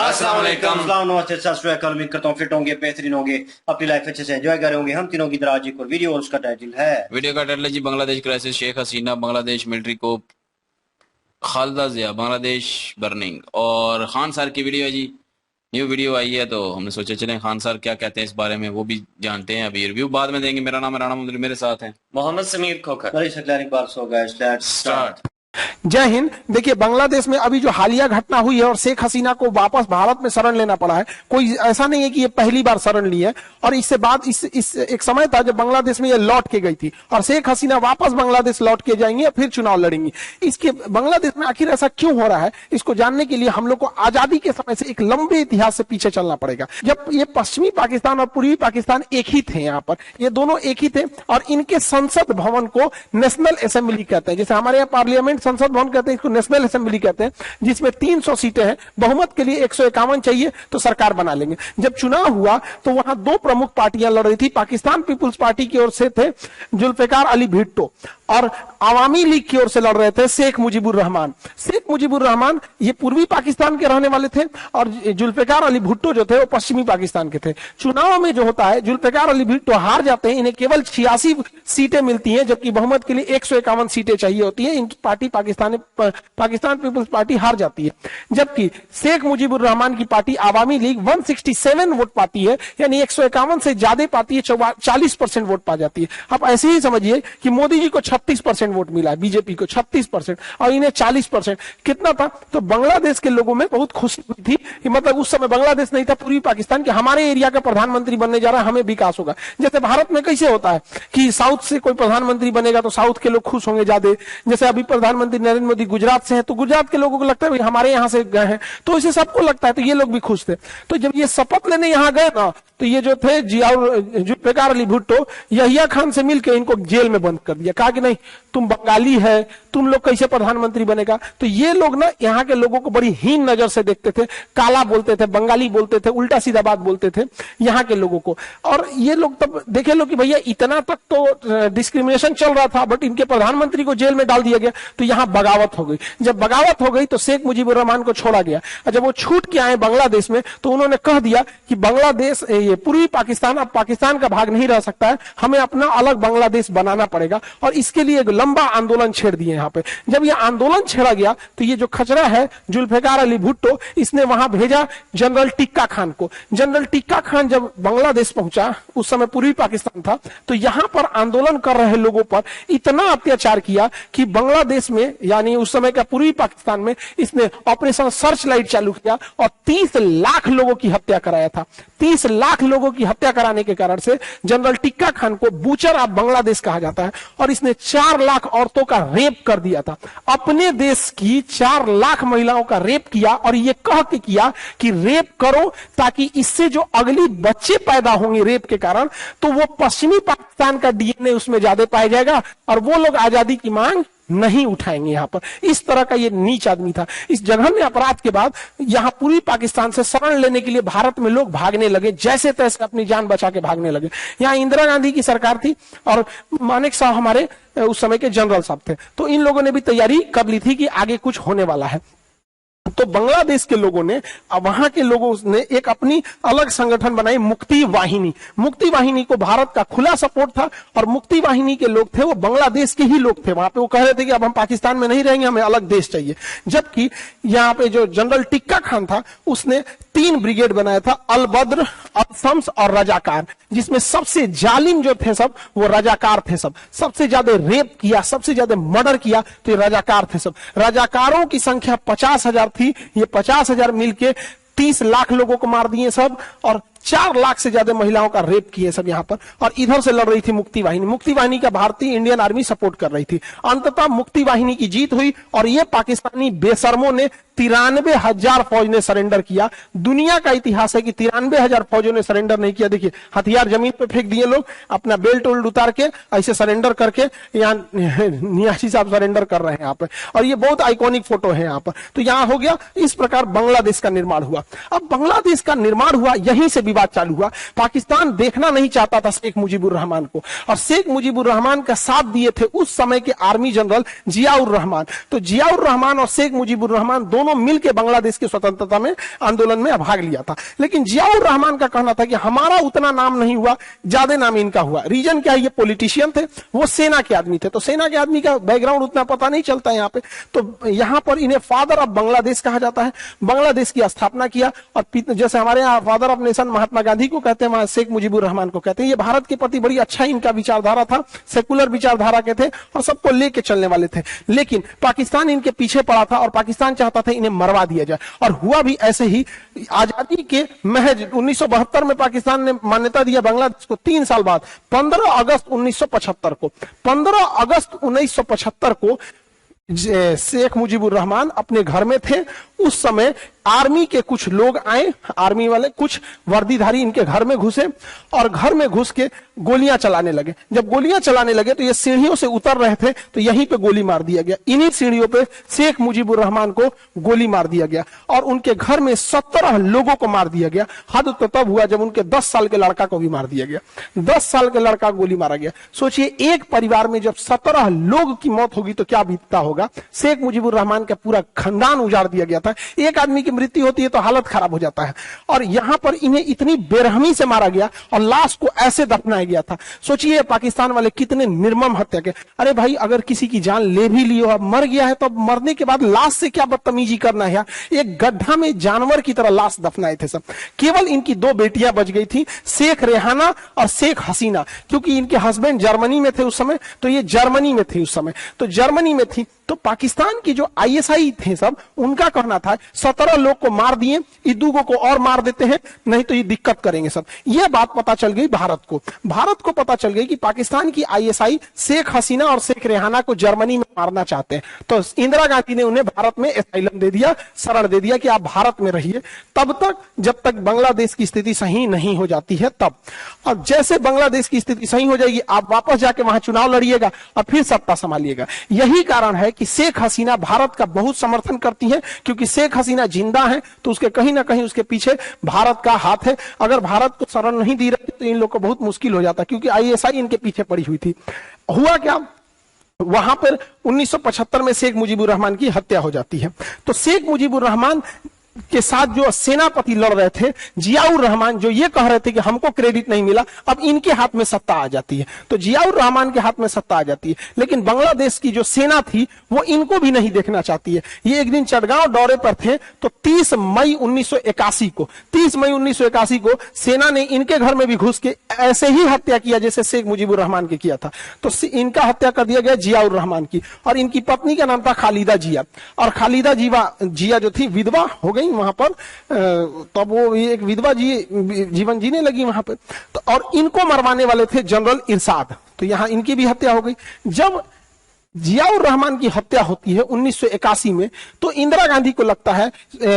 अस्सलाम वालेकुम। नमस्ते, सत श्री अकाल। उम्मीद करता हूँ फिट होंगे, बेहतरीन होंगे, अपनी लाइफ अच्छे से एंजॉय कर रहे होंगे। हम तीनों की तरह आज एक और वीडियो, और उसका टाइटल है वीडियो का टाइटल है जी बांग्लादेश क्राइसिस, शेख हसीना बांग्लादेश मिलिट्री को, खालिदा जिया बांग्लादेश बर्निंग। और खान सर की वीडियो है जी, न्यू वीडियो आई है तो हमने सोचा चलें खान सर क्या कहते हैं इस बारे में वो भी जानते हैं। अभी रिव्यू बाद में देंगे। मेरा नाम है राणा मुंदरी, मेरे साथ हैं मोहम्मद समीर खोखर। स्टार्ट। जय हिंद। देखिए, बांग्लादेश में अभी जो हालिया घटना हुई है और शेख हसीना को वापस भारत में शरण लेना पड़ा है, कोई ऐसा नहीं है कि ये पहली बार शरण ली है। और इससे बाद इस एक समय था जब बांग्लादेश में ये लौट के गई थी, और शेख हसीना वापस बांग्लादेश लौट के जाएंगी और फिर चुनाव लड़ेंगी। इसके बांग्लादेश में आखिर ऐसा क्यों हो रहा है, इसको जानने के लिए हम लोग को आजादी के समय से एक लंबे इतिहास से पीछे चलना पड़ेगा। जब ये पश्चिमी पाकिस्तान और पूर्वी पाकिस्तान एक ही थे, यहाँ पर ये दोनों एक ही थे, और इनके संसद भवन को नेशनल असेंबली कहते हैं। जैसे हमारे यहाँ पार्लियामेंट संसद भवन कहते हैं, नेशनल असेंबली कहते हैं, जिसमें 300 सीटें हैं। बहुमत के लिए 151 चाहिए तो सरकार बना लेंगे। जब चुनाव हुआ तो वहां दो प्रमुख पार्टियां लड़ रही थी। पाकिस्तान पीपुल्स पार्टी की ओर से थे जुल्फिकार अली भुट्टो, और अवामी लीग की ओर से लड़ रहे थे शेख मुजीबुर रहमान। शेख मुजीबुर रहमान ये पूर्वी पाकिस्तान के रहने वाले थे, और जुल्फिकार अली भुट्टो जो थे वो पश्चिमी पाकिस्तान के थे। चुनाव में जो होता है, जुल्फिकार अली भुट्टो हार जाते हैं, इन्हें केवल 86 सीटें मिलती हैं, जबकि बहुमत के लिए 151 सीटें चाहिए होती है। इन पार्टी पाकिस्तान पीपुल्स पार्टी हार जाती है, जबकि शेख मुजीबुर रहमान की पार्टी आवामी लीग 167 वोट पाती है, यानी 151 से ज्यादा पाती है, 40% वोट पा जाती है। आप ऐसे ही समझिए कि मोदी जी को 36% वोट मिला है, बीजेपी को 36% और इन्हें 40%। कितना था? तो बांग्लादेश के लोगों में बहुत खुशी हुई थी कि मतलब उस समय बांग्लादेश नहीं था, पूर्वी पाकिस्तान के हमारे एरिया का प्रधानमंत्री बनने जा रहा है, हमें विकास होगा। जैसे भारत में कैसे होता है कि साउथ से कोई प्रधानमंत्री बनेगा तो साउथ के लोग खुश होंगे ज्यादा। जैसे अभी प्रधानमंत्री नरेंद्र मोदी गुजरात से है तो गुजरात के लोगों को लगता है हमारे यहाँ से गए हैं, तो इसे सबको लगता है, तो ये लोग भी खुश थे। तो जब ये शपथ लेने यहाँ गए ना, तो ये जो थे जुल्फिकार अली भुट्टो यहिया खान से मिलकर इनको जेल में बंद कर दिया। कहा कि नहीं, तुम बंगाली है, तुम लोग कैसे प्रधानमंत्री बनेगा। तो ये लोग ना यहाँ के लोगों को बड़ी हीन नजर से देखते थे, काला बोलते थे, बंगाली बोलते थे, उल्टा सीधा बात बोलते थे यहाँ के लोगों को। और ये लोग तब देखे लो कि भैया इतना तक तो डिस्क्रिमिनेशन चल रहा था, बट इनके प्रधानमंत्री को जेल में डाल दिया गया, तो यहाँ बगावत हो गई। जब बगावत हो गई तो शेख मुजीबुर रहमान को छोड़ा गया, और जब वो छूट के आए बांग्लादेश में तो उन्होंने कह दिया कि बांग्लादेश, ये पूर्वी पाकिस्तान अब पाकिस्तान का भाग नहीं रह सकता है, हमें अपना अलग बांग्लादेश बनाना पड़ेगा। और इसके लिए एक लंबा आंदोलन छेड़ दिए यहाँ पे। जब ये आंदोलन छेड़ा गया तो ये जो खचरा है जुल्फिकार अली भुट्टो, इसने वहां भेजा जनरल टिक्का खान को। जनरल टिक्का खान जब बांग्लादेश पहुंचा, उस समय पूर्वी पाकिस्तान था, तो यहां पर आंदोलन कर रहे लोगों पर इतना अत्याचार किया कि बांग्लादेश में, यानी उस समय का पूर्वी पाकिस्तान में, इसने ऑपरेशन सर्च लाइट चालू किया और 30 लाख लोगों की हत्या कराया था। 30 लाख लोगों की हत्या कराने के कारण से जनरल टिक्का खान को बूचर ऑफ बांग्लादेश कहा जाता है, और इसने 4 लाख औरतों का रेप कर दिया था। अपने देश की 4 लाख महिलाओं का रेप किया, और ये कह के किया कि रेप करो ताकि इससे जो अगली बच्चे पैदा होंगे रेप के कारण, तो वो पश्चिमी पाकिस्तान का डीएनए उसमें ज्यादा पाया जाएगा और वो लोग आजादी की मांग नहीं उठाएंगे। यहाँ पर इस तरह का ये नीच आदमी था। इस जघन्य अपराध के बाद यहाँ पूर्वी पाकिस्तान से शरण लेने के लिए भारत में लोग भागने लगे, जैसे तैसे अपनी जान बचा के भागने लगे। यहाँ इंदिरा गांधी की सरकार थी और मानेक साहब हमारे उस समय के जनरल साहब थे, तो इन लोगों ने भी तैयारी कर ली थी कि आगे कुछ होने वाला है। तो बांग्लादेश के लोगों ने, वहां के लोगों ने एक अपनी अलग संगठन बनाई, मुक्ति वाहिनी। मुक्ति वाहिनी को भारत का खुला सपोर्ट था, और मुक्ति वाहिनी के लोग थे वो बांग्लादेश के ही लोग थे। वहां पे वो कह रहे थे कि अब हम पाकिस्तान में नहीं रहेंगे, हमें अलग देश चाहिए। जबकि यहाँ पे जो जनरल टिक्का खान था, उसने 3 ब्रिगेड बनाया था, अल बद्र, अल शम्स और रजाकार, जिसमें सबसे जालिम जो थे सब वो रजाकार थे। सबसे ज्यादा रेप किया, सबसे ज्यादा मर्डर किया तो ये रजाकार थे सब। रजाकारों की संख्या 50,000 थी। ये 50,000 मिलके 30 लाख लोगों को मार दिए सब, और 4 लाख से ज्यादा महिलाओं का रेप किए सब यहाँ पर। और इधर से लड़ रही थी मुक्ति वाहिनी। मुक्ति वाहिनी का भारतीय इंडियन आर्मी सपोर्ट कर रही थी। अंततः मुक्ति वाहिनी की जीत हुई, और ये पाकिस्तानी बेशर्मों ने 93,000 फौज ने सरेंडर किया। दुनिया का इतिहास है कि 93,000 फौजों ने सरेंडर नहीं किया। देखिए, हथियार जमीन पे फेंक दिए लोग, अपना बेल्ट उल्ट उतार के ऐसे सरेंडर करके, यहाँ नियासी साहब सरेंडर कर रहे हैं यहाँ पे, और ये बहुत आइकॉनिक फोटो है यहाँ पर। तो यहाँ हो गया, इस प्रकार बांग्लादेश का निर्माण हुआ। अब बांग्लादेश का निर्माण हुआ, यहीं से विवाद चालू हुआ। पाकिस्तान देखना नहीं चाहता था शेख मुजीबुर रहमान को, और शेख मुजीबुर रहमान का साथ दिए थे उस समय के आर्मी जनरल जियाउर रहमान। तो जियाउर रहमान और शेख मुजीबुर रहमान दोनों मिलकर बांग्लादेश की स्वतंत्रता में आंदोलन में भाग लिया था। लेकिन जियाउर रहमान का कहना था कि हमारा उतना नाम नहीं हुआ, ज्यादा नाम इनका हुआ। रीजन क्या है, ये पॉलिटिशियन थे, वो सेना के आदमी थे, तो सेना के आदमी का बैकग्राउंड उतना पता नहीं चलता यहाँ पे। तो यहाँ पर इन्हें फादर ऑफ बांग्लादेश कहा जाता है। बांग्लादेश की स्थापना किया, और जैसे हमारे यहाँ father of nation Mahatma Gandhi को कहते हैं, वहां शेख मुजीबुर रहमान को कहते हैं। ये भारत के प्रति बड़ी अच्छा इनका विचारधारा था, सेकुलर विचारधारा के थे और सबको लेके चलने वाले थे। लेकिन पाकिस्तान इनके पीछे पड़ा था और पाकिस्तान चाहता था इन्हें मरवा दिया जाए, और हुआ भी ऐसे ही। आजादी के महज 1972 में पाकिस्तान ने मान्यता दिया बांग्लादेश को। 3 साल बाद 15 अगस्त 1975 को शेख मुजीबुर रहमान अपने घर में थे। उस समय आर्मी के कुछ लोग आए, आर्मी वाले कुछ वर्दीधारी इनके घर में घुसे और घर में घुस के गोलियां चलाने लगे। जब गोलियां चलाने लगे तो ये सीढ़ियों से उतर रहे थे, तो यहीं पे गोली मार दिया गया। इन्हीं सीढ़ियों पे शेख मुजीबुर रहमान को गोली मार दिया गया और उनके घर में 17 लोगों को मार दिया गया। हद तो तब हुआ जब उनके 10 साल के लड़का को भी मार दिया गया। 10 साल के लड़का को गोली मारा गया। सोचिए, एक परिवार में जब 17 लोग की मौत होगी तो क्या बीतता होगा। शेख मुजीबुर रहमान का पूरा खानदान उजाड़ दिया गया था। एक आदमी की मृत्यु होती है तो हालत खराब हो जाता है, और यहां पर इन्हें इतनी बेरहमी से मारा गया और लाश को ऐसे दफनाया गया था। सोचिए पाकिस्तान वाले कितने निर्मम हत्या के। अरे भाई, अगर किसी की जान ले भी ली हो, अब मर गया है, तो अब मरने के बाद लाश से क्या बदतमीजी करना है। एक गड्ढा में जानवर की तरह लाश दफनाए थे सब। केवल इनकी 2 बेटियां बच गई थी, शेख रेहाना और शेख हसीना, क्योंकि इनके हस्बैंड जर्मनी में थे उस समय, तो ये जर्मनी में थी उस समय, तो जर्मनी में थी। तो पाकिस्तान की जो आईएसआई थे सब, उनका कहना था 17 लोग को मार दिए, ईदुगो को और मार देते हैं, नहीं तो ये दिक्कत करेंगे सब। यह बात पता चल गई भारत को पता चल गई कि पाकिस्तान की आईएसआई शेख हसीना और शेख रेहाना को जर्मनी में मारना चाहते हैं। तो इंदिरा गांधी ने उन्हें भारत में एसाइलम दे दिया, शरण दे दिया कि आप भारत में रहिए तब तक जब तक बांग्लादेश की स्थिति सही नहीं हो जाती है तब। और जैसे बांग्लादेश की स्थिति सही हो जाएगी, आप वापस जाके वहां चुनाव लड़िएगा और फिर सत्ता संभालिएगा। यही कारण है कि शेख हसीना भारत का बहुत समर्थन करती है, क्योंकि शेख हसीना जिंदा है तो उसके कहीं ना कहीं उसके पीछे भारत का हाथ है। अगर भारत को शरण नहीं दी रही तो इन लोग को बहुत मुश्किल हो जाता, क्योंकि आईएसआई इनके पीछे पड़ी हुई थी। हुआ क्या, वहां पर 1975 में शेख मुजीबुर रहमान की हत्या हो जाती है। तो शेख मुजीबुर रहमान के साथ जो सेनापति लड़ रहे थे जियाउर रहमान, जो ये कह रहे थे कि हमको क्रेडिट नहीं मिला, अब इनके हाथ में सत्ता आ जाती है। तो जियाउर रहमान के हाथ में सत्ता आ जाती है, लेकिन बांग्लादेश की जो सेना थी वो इनको भी नहीं देखना चाहती है। ये एक दिन चटगांव दौरे पर थे, तो 30 मई 1981 को सेना ने इनके घर में भी घुस के ऐसे ही हत्या किया जैसे शेख मुजीबुर रहमान के किया था। तो इनका हत्या कर दिया गया जियाउर रहमान की, और इनकी पत्नी का नाम था खालिदा जिया। और खालिदा जिया जो थी विधवा हो गई वहां पर, तब वो एक विधवा जीवन जीने लगी वहां पर। तो और इनको मरवाने वाले थे जनरल इरशाद, तो यहां इनकी भी हत्या हो गई। जब जियाउर रहमान की हत्या होती है 1981 में, तो इंदिरा गांधी को लगता है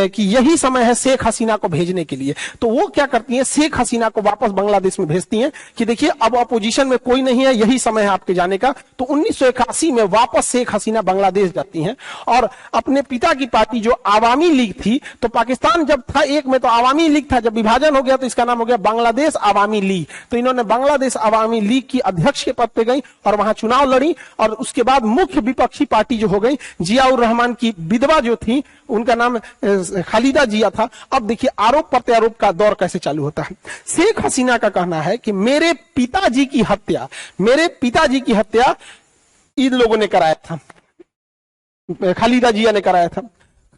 कि यही समय है शेख हसीना को भेजने के लिए। तो वो क्या करती हैं, शेख हसीना को वापस बांग्लादेश में भेजती हैं कि देखिए अब अपोजिशन में कोई नहीं है, यही समय है आपके जाने का। तो 1981 में वापस शेख हसीना बांग्लादेश जाती हैं और अपने पिता की पार्टी जो आवामी लीग थी, तो पाकिस्तान जब था एक में तो आवामी लीग था, जब विभाजन हो गया तो इसका नाम हो गया बांग्लादेश आवामी लीग। तो इन्होंने बांग्लादेश आवामी लीग की अध्यक्ष के पद पे गई और वहां चुनाव लड़ी, और उसके बाद मुख्य विपक्षी पार्टी जो हो गई, जियाउर रहमान की विधवा जो थी उनका नाम खालिदा जिया था। अब देखिए आरोप प्रत्यारोप का दौर कैसे चालू होता है। शेख हसीना का कहना है कि मेरे पिताजी की हत्या इन लोगों ने कराया था, खालिदा जिया ने कराया था।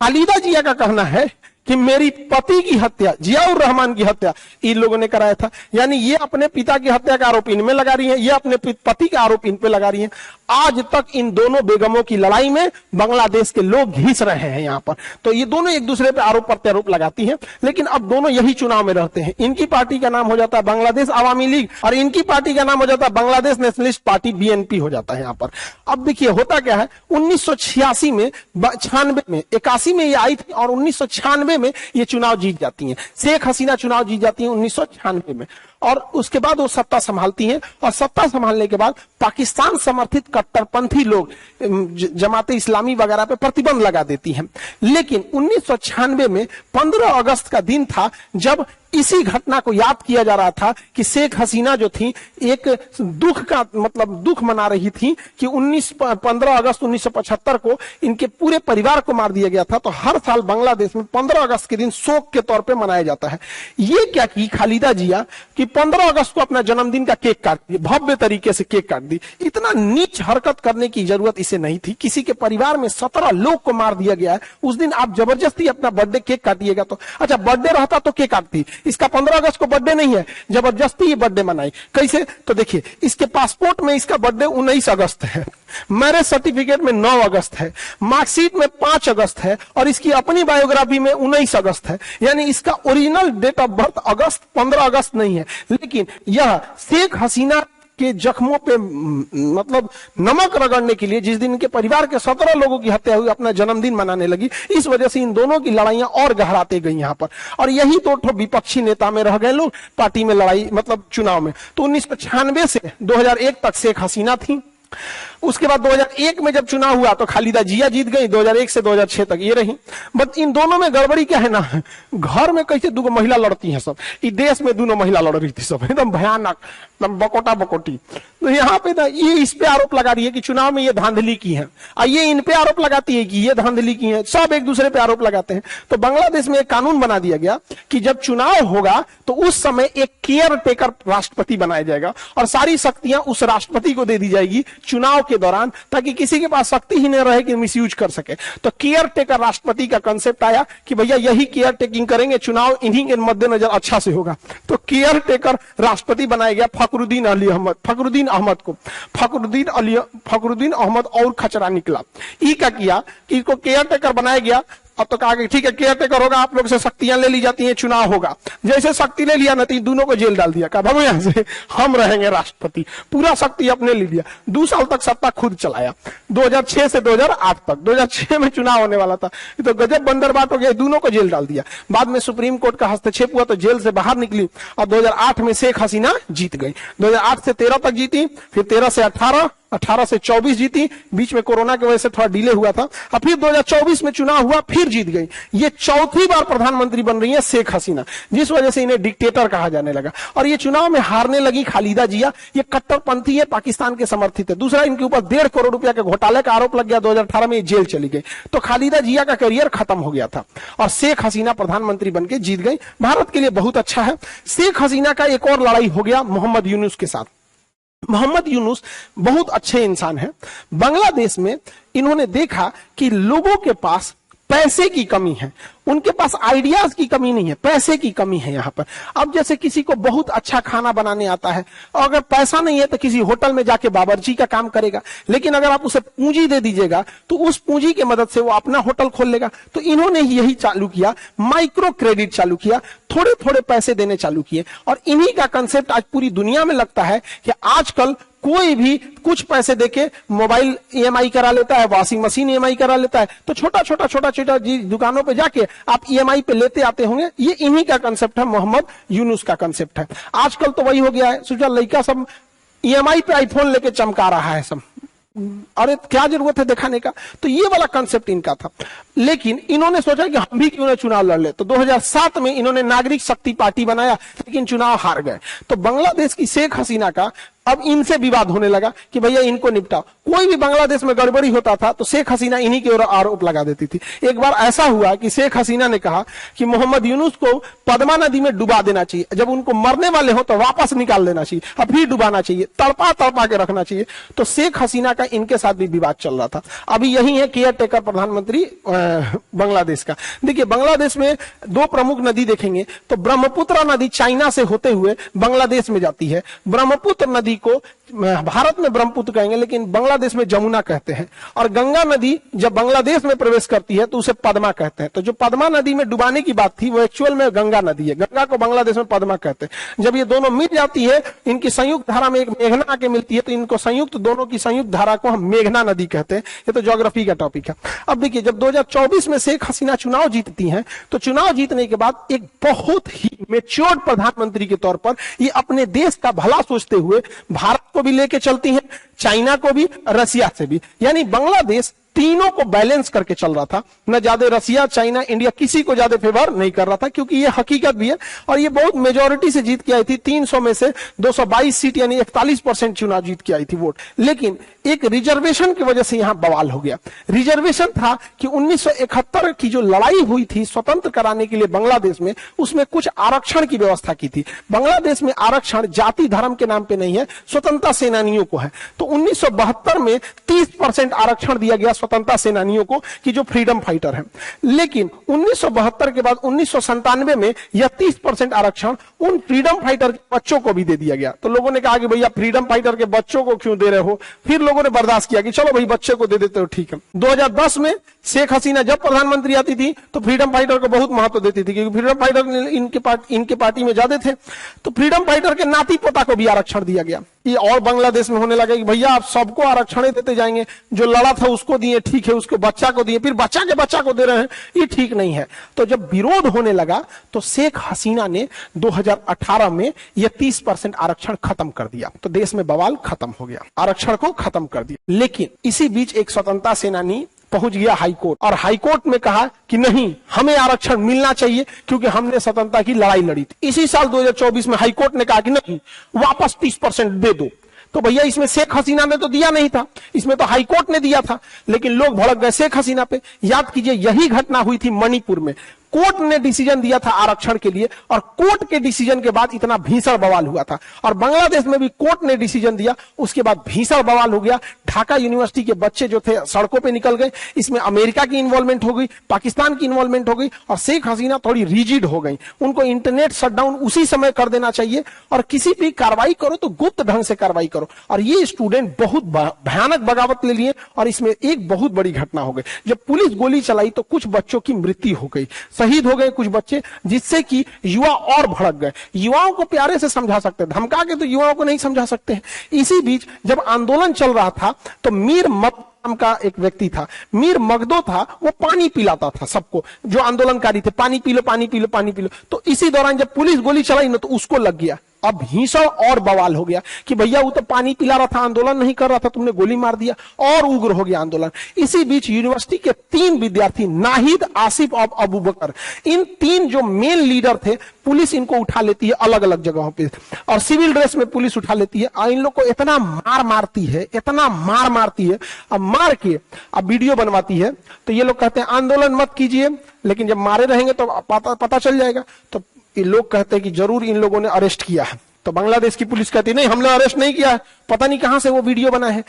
खालिदा जिया का कहना है कि मेरी पति की हत्या, जियाउर रहमान की हत्या इन लोगों ने कराया था। यानी ये अपने पिता की हत्या का आरोप इनमें लगा रही है, ये अपने पति का आरोप इन पे लगा रही है। आज तक इन दोनों बेगमों की लड़ाई में बांग्लादेश के लोग घिस रहे हैं यहाँ पर। तो ये दोनों एक दूसरे पे आरोप प्रत्यारोप लगाती हैं, लेकिन अब दोनों यही चुनाव में रहते हैं। इनकी पार्टी का नाम हो जाता है बांग्लादेश आवामी लीग और इनकी पार्टी का नाम हो जाता है बांग्लादेश नेशनलिस्ट पार्टी, BNP हो जाता है यहाँ पर। अब देखिए होता क्या है, 1986 में, 96 में, 81 में ये आई थी और 1996 में ये चुनाव जीत जाती हैं। शेख हसीना चुनाव जीत जाती हैं 1996 में। और उसके बाद वो सत्ता संभालती हैं, और सत्ता संभालने के बाद पाकिस्तान समर्थित कट्टरपंथी लोग जमाते इस्लामी वगैरह पे प्रतिबंध लगा देती हैं। लेकिन 1996 में 15 अगस्त का दिन था जब इसी घटना को याद किया जा रहा था कि शेख हसीना जो थी एक दुख का मतलब दुख मना रही थी कि 15 अगस्त 1975 को इनके पूरे परिवार को मार दिया गया था। तो हर साल बांग्लादेश में 15 अगस्त के दिन शोक के तौर पे मनाया जाता है। ये क्या की खालिदा जिया कि 15 अगस्त को अपना जन्मदिन का केक काट दिया, भव्य तरीके से केक काट दी। इतना नीच हरकत करने की जरूरत इसे नहीं थी। किसी के परिवार में 17 लोग को मार दिया गया है, उस दिन आप जबरदस्ती अपना बर्थडे केक काटिएगा। तो अच्छा, बर्थडे रहता तो केक काटती, इसका 15 अगस्त को बर्थडे नहीं है, जबरदस्ती ये बर्थडे मनाई। कैसे? तो देखिए, इसके पासपोर्ट में इसका बर्थडे 19 अगस्त है, मैरिज सर्टिफिकेट में 9 अगस्त है, मार्कशीट में 5 अगस्त है, और इसकी अपनी बायोग्राफी में 19 अगस्त है। यानी इसका ओरिजिनल डेट ऑफ बर्थ अगस्त 15 अगस्त नहीं है। लेकिन यह शेख हसीना के जख्मों पे मतलब नमक रगड़ने के लिए जिस दिन इनके परिवार के 17 लोगों की हत्या हुई, अपना जन्मदिन मनाने लगी। इस वजह से इन दोनों की लड़ाइयां और गहराते गई यहां पर, और यही तो विपक्षी नेता में रह गए लोग पार्टी में लड़ाई मतलब चुनाव में। तो 1996 से 2001 तक शेख हसीना थी। उसके बाद 2001 में जब चुनाव हुआ तो खालिदा जिया जीत गई, 2001 से 2006 तक ये रही। बट इन दोनों में गड़बड़ी क्या है ना, घर में कैसे दो महिला लड़ती हैं सब, इस देश में दोनों महिला लड़ रही थी सब, एकदम भयानक, एकदम बकोटा बकोटी। तो यहाँ पे ना ये इस पे आरोप लगा रही है कि चुनाव में ये धांधली की है, और ये इन पे आरोप लगाती है कि ये धांधली की है। सब एक दूसरे पे आरोप लगाते हैं। तो बांग्लादेश में एक कानून बना दिया गया कि जब चुनाव होगा तो उस समय एक केयर टेकर राष्ट्रपति बनाया जाएगा, और सारी शक्तियां उस राष्ट्रपति को दे दी जाएगी चुनाव के दौरान, ताकि किसी के पास शक्ति ही नहीं रहे कि मिसयूज कर सके। तो केयर टेकर राष्ट्रपति का कंसेप्ट आया कि भैया यही केयर टेकिंग करेंगे, चुनाव इन्हीं के मद्देनजर अच्छा से होगा। तो केयर टेकर राष्ट्रपति बनाया गया फखरुद्दीन अहमद और खचरा निकला। ई क्या किया कि इसको केयर टेकर बनाया गया। अब तो कहा कि ठीक है केयर टेकर होगा, आप लोग से शक्तियां ले ली जाती हैं, चुनाव होगा। जैसे शक्ति ले लिया ना तो दोनों को जेल डाल दिया, कहा भागो यहां से, हम रहेंगे राष्ट्रपति, पूरा शक्ति अपने ले लिया। 2 साल तक सत्ता खुद चलाया, 2006 से 2008 तक। 2006 में चुनाव होने वाला था, तो गजब बंदरबाट हो गया, दोनों को जेल डाल दिया। बाद में सुप्रीम कोर्ट का हस्तक्षेप हुआ तो जेल से बाहर निकली, और 2008 में शेख हसीना जीत गई। 2008 से 13 तक जीती, फिर 13 से 18, 18 से 24 जीती, बीच में कोरोना की वजह से थोड़ा डिले हुआ था, और फिर 2024 में चुनाव हुआ, फिर जीत गई। ये चौथी बार प्रधानमंत्री बन रही है शेख हसीना, जिस वजह से इन्हें डिक्टेटर कहा जाने लगा। और ये चुनाव में हारने लगी खालिदा जिया। ये कट्टरपंथी है, पाकिस्तान के समर्थित है। दूसरा, इनके ऊपर 1.5 करोड़ रुपया के घोटाले का आरोप लग गया, 2018 में जेल चली गई। तो खालिदा जिया का करियर खत्म हो गया था, और शेख हसीना प्रधानमंत्री बनकर जीत गई। भारत के लिए बहुत अच्छा है। शेख हसीना का एक और लड़ाई हो गया मोहम्मद यूनुस के साथ। मोहम्मद यूनुस बहुत अच्छे इंसान हैं। बांग्लादेश में इन्होंने देखा कि लोगों के पास पैसे की कमी है, उनके पास आइडियाज की कमी नहीं है, पैसे की कमी है यहाँ पर। अब जैसे किसी को बहुत अच्छा खाना बनाने आता है, और अगर पैसा नहीं है तो किसी होटल में जाके बावर्ची का काम करेगा, लेकिन अगर आप उसे पूंजी दे दीजिएगा तो उस पूंजी की मदद से वो अपना होटल खोल लेगा। तो इन्होंने यही चालू किया, माइक्रो क्रेडिट चालू किया, थोड़े थोड़े पैसे देने चालू किए। और इन्हीं का कंसेप्ट आज पूरी दुनिया में लगता है कि आजकल कोई भी कुछ पैसे देके मोबाइल ईएमआई करा लेता है, वॉशिंग मशीन ईएमआई करा लेता है। तो छोटा छोटा दुकानों पे जाके आप ईएमआई पे लेते आते होंगे। ये इन्हीं का कंसेप्ट है, मोहम्मद यूनुस का कंसेप्ट है। आजकल तो वही हो गया है, सोचा लड़का सब ईएमआई पे आईफोन लेके चमका रहा है सब, अरे क्या जरूरत है दिखाने का। तो ये वाला कंसेप्ट इनका था। लेकिन इन्होंने सोचा कि हम भी क्यों ना चुनाव लड़ ले। तो 2007 में इन्होंने नागरिक शक्ति पार्टी बनाया, लेकिन चुनाव हार गए। तो बांग्लादेश की शेख हसीना का अब इनसे विवाद होने लगा कि भैया इनको निपटाओ। कोई भी बांग्लादेश में गड़बड़ी होता था तो शेख हसीना इन्हीं के ओर आरोप लगा देती थी। एक बार ऐसा हुआ कि शेख हसीना ने कहा कि मोहम्मद यूनुस को पद्मा नदी में डुबा देना चाहिए, जब उनको मरने वाले हो तो वापस निकाल देना चाहिए, अब फिर डुबाना चाहिए, तड़पा तड़पा के रखना चाहिए। तो शेख हसीना का इनके साथ भी विवाद चल रहा था। अभी यही है केयर टेकर प्रधानमंत्री बांग्लादेश का। देखिए बांग्लादेश में 2 प्रमुख नदी देखेंगे तो ब्रह्मपुत्र नदी चाइना से होते हुए बांग्लादेश में जाती है, ब्रह्मपुत्र नदी नदी को भारत में ब्रह्मपुत्र कहेंगे, लेकिन बांग्लादेश में जमुना कहते हैं। और गंगा नदी जब बांग्लादेश में प्रवेश करती है तो उसे पद्मा कहते हैं। तो जो पद्मा नदी में डुबाने की बात थी वो एक्चुअल में गंगा नदी है। गंगा को बांग्लादेश में पद्मा कहते हैं। जब ये दोनों मिल जाती है, इनकी संयुक्त धारा में एक मेघना आके मिलती है, तो इनको संयुक्त, दोनों की संयुक्त धारा को हम मेघना नदी कहते हैं। ये तो ज्योग्राफी का टॉपिक है। अब देखिए, जब 2024 में शेख हसीना चुनाव जीतती हैं, तो चुनाव जीतने के बाद एक बहुत ही मेच्योर्ड प्रधानमंत्री के तौर पर ये अपने देश का भला सोचते हुए भारत को भी लेके चलती हैं, चाइना को भी, रसिया से भी। यानी बांग्लादेश तीनों को बैलेंस करके चल रहा था। न ज्यादा रसिया, चाइना, इंडिया किसी को ज्यादा फेवर नहीं कर रहा था, क्योंकि ये हकीकत भी है। और ये बहुत मेजोरिटी से जीत के आई थी। 300 में से 222 सीट यानी 41% चुनाव जीत के आई थी वोट। लेकिन एक रिजर्वेशन की वजह से यहां बवाल हो गया। रिजर्वेशन था कि 1971 की जो लड़ाई हुई थी स्वतंत्र कराने के लिए बांग्लादेश में, उसमें कुछ आरक्षण की व्यवस्था की थी। बांग्लादेश में आरक्षण जाति धर्म के नाम पे नहीं है, स्वतंत्रता सेनानियों को है। तो 1972 में 30% आरक्षण दिया गया स्वतंत्रता सेनानियों को, कि जो फ्रीडम फाइटर है। लेकिन 1972 के बाद 1997 में यह 30% आरक्षण उन फ्रीडम फाइटर के बच्चों को भी दे दिया गया। तो लोगों ने कहा कि भैया फ्रीडम फाइटर के बच्चों को क्यों दे रहे हो? फिर लोगों ने बर्दाश्त किया कि चलो भाई बच्चे को दे देते हो, ठीक है। 2010 में शेख हसीना जब प्रधानमंत्री आती थी तो फ्रीडम फाइटर को बहुत महत्व देती थी, क्योंकि फ्रीडम फाइटर इनके पार्टी में ज्यादा थे। तो फ्रीडम फाइटर के नाती पोता को भी आरक्षण दिया गया। ये और बांग्लादेश में होने लगा कि भैया आप सबको आरक्षण देते जाएंगे, जो लड़ा था उसको दिए, ठीक है, उसको बच्चा को दिए, फिर बच्चा के बच्चा को दे रहे हैं, ये ठीक नहीं है। तो जब विरोध होने लगा तो शेख हसीना ने 2018 में यह 30% आरक्षण खत्म कर दिया। तो देश में बवाल खत्म हो गया, आरक्षण को खत्म कर दिया। लेकिन इसी बीच एक स्वतंत्रता सेनानी पहुंच गया हाईकोर्ट, और हाईकोर्ट में कहा कि नहीं, हमें आरक्षण मिलना चाहिए, क्योंकि हमने स्वतंत्रता की लड़ाई लड़ी थी। इसी साल 2024 में हाईकोर्ट ने कहा कि नहीं, वापस 30% दे दो। तो भैया इसमें शेख हसीना ने तो दिया नहीं था, इसमें तो हाईकोर्ट ने दिया था। लेकिन लोग भड़क गए शेख हसीना पे। याद कीजिए, यही घटना हुई थी मणिपुर में। कोर्ट ने डिसीजन दिया था आरक्षण के लिए, और कोर्ट के डिसीजन के बाद इतना भीषण बवाल हुआ था। और बांग्लादेश में भी कोर्ट ने डिसीजन दिया, उसके बाद भीषण बवाल हो गया। ढाका यूनिवर्सिटी के बच्चे जो थे सड़कों पे निकल गए। इसमें अमेरिका की इन्वॉल्वमेंट हो गई, पाकिस्तान की इन्वॉल्वमेंट हो गई, और शेख हसीना थोड़ी रिजिड हो गई। उनको इंटरनेट शटडाउन उसी समय कर देना चाहिए, और किसी भी कार्रवाई करो तो गुप्त ढंग से कार्रवाई करो। और ये स्टूडेंट बहुत भयानक बगावत ले लिए, और इसमें एक बहुत बड़ी घटना हो गई। जब पुलिस गोली चलाई तो कुछ बच्चों की मृत्यु हो गई, शहीद हो गए कुछ बच्चे, जिससे कि युवा और भड़क गए। युवाओं को प्यारे से समझा सकते, धमका के तो युवाओं को नहीं समझा सकते हैं। इसी बीच जब आंदोलन चल रहा था तो मीर मगदो नाम का एक व्यक्ति था, मीर मगदो था, वो पानी पिलाता था सबको, जो आंदोलनकारी थे, पानी पी लो, पानी पी लो, पानी पी लो। तो इसी दौरान जब पुलिस गोली चलाई ना, तो उसको लग गया। अब भीषण और बवाल हो गया कि भैया वो तो पानी पिला रहा था, आंदोलन नहीं कर रहा था, तुमने गोली मार दिया। और उग्र हो गया आंदोलन। इसी बीच यूनिवर्सिटी के 3 विद्यार्थी, नाहिद, आसिफ और अबू बकर, इन 3 जो मेन लीडर थे, पुलिस इनको उठा लेती है अलग अलग जगहों पे, और सिविल ड्रेस में पुलिस उठा लेती है। और इन लोग को इतना मारती है, इतना मारती है, अब मार के अब वीडियो बनवाती है। तो ये लोग कहते हैं आंदोलन मत कीजिए, लेकिन जब मारे रहेंगे तो पता चल जाएगा। तो ये लोग कहते हैं कि जरूर इन लोगों ने अरेस्ट किया है। तो बांग्लादेश की पुलिस कहती है नहीं, हमने अरेस्ट नहीं किया है, पता नहीं कहां से वो वीडियो बना है।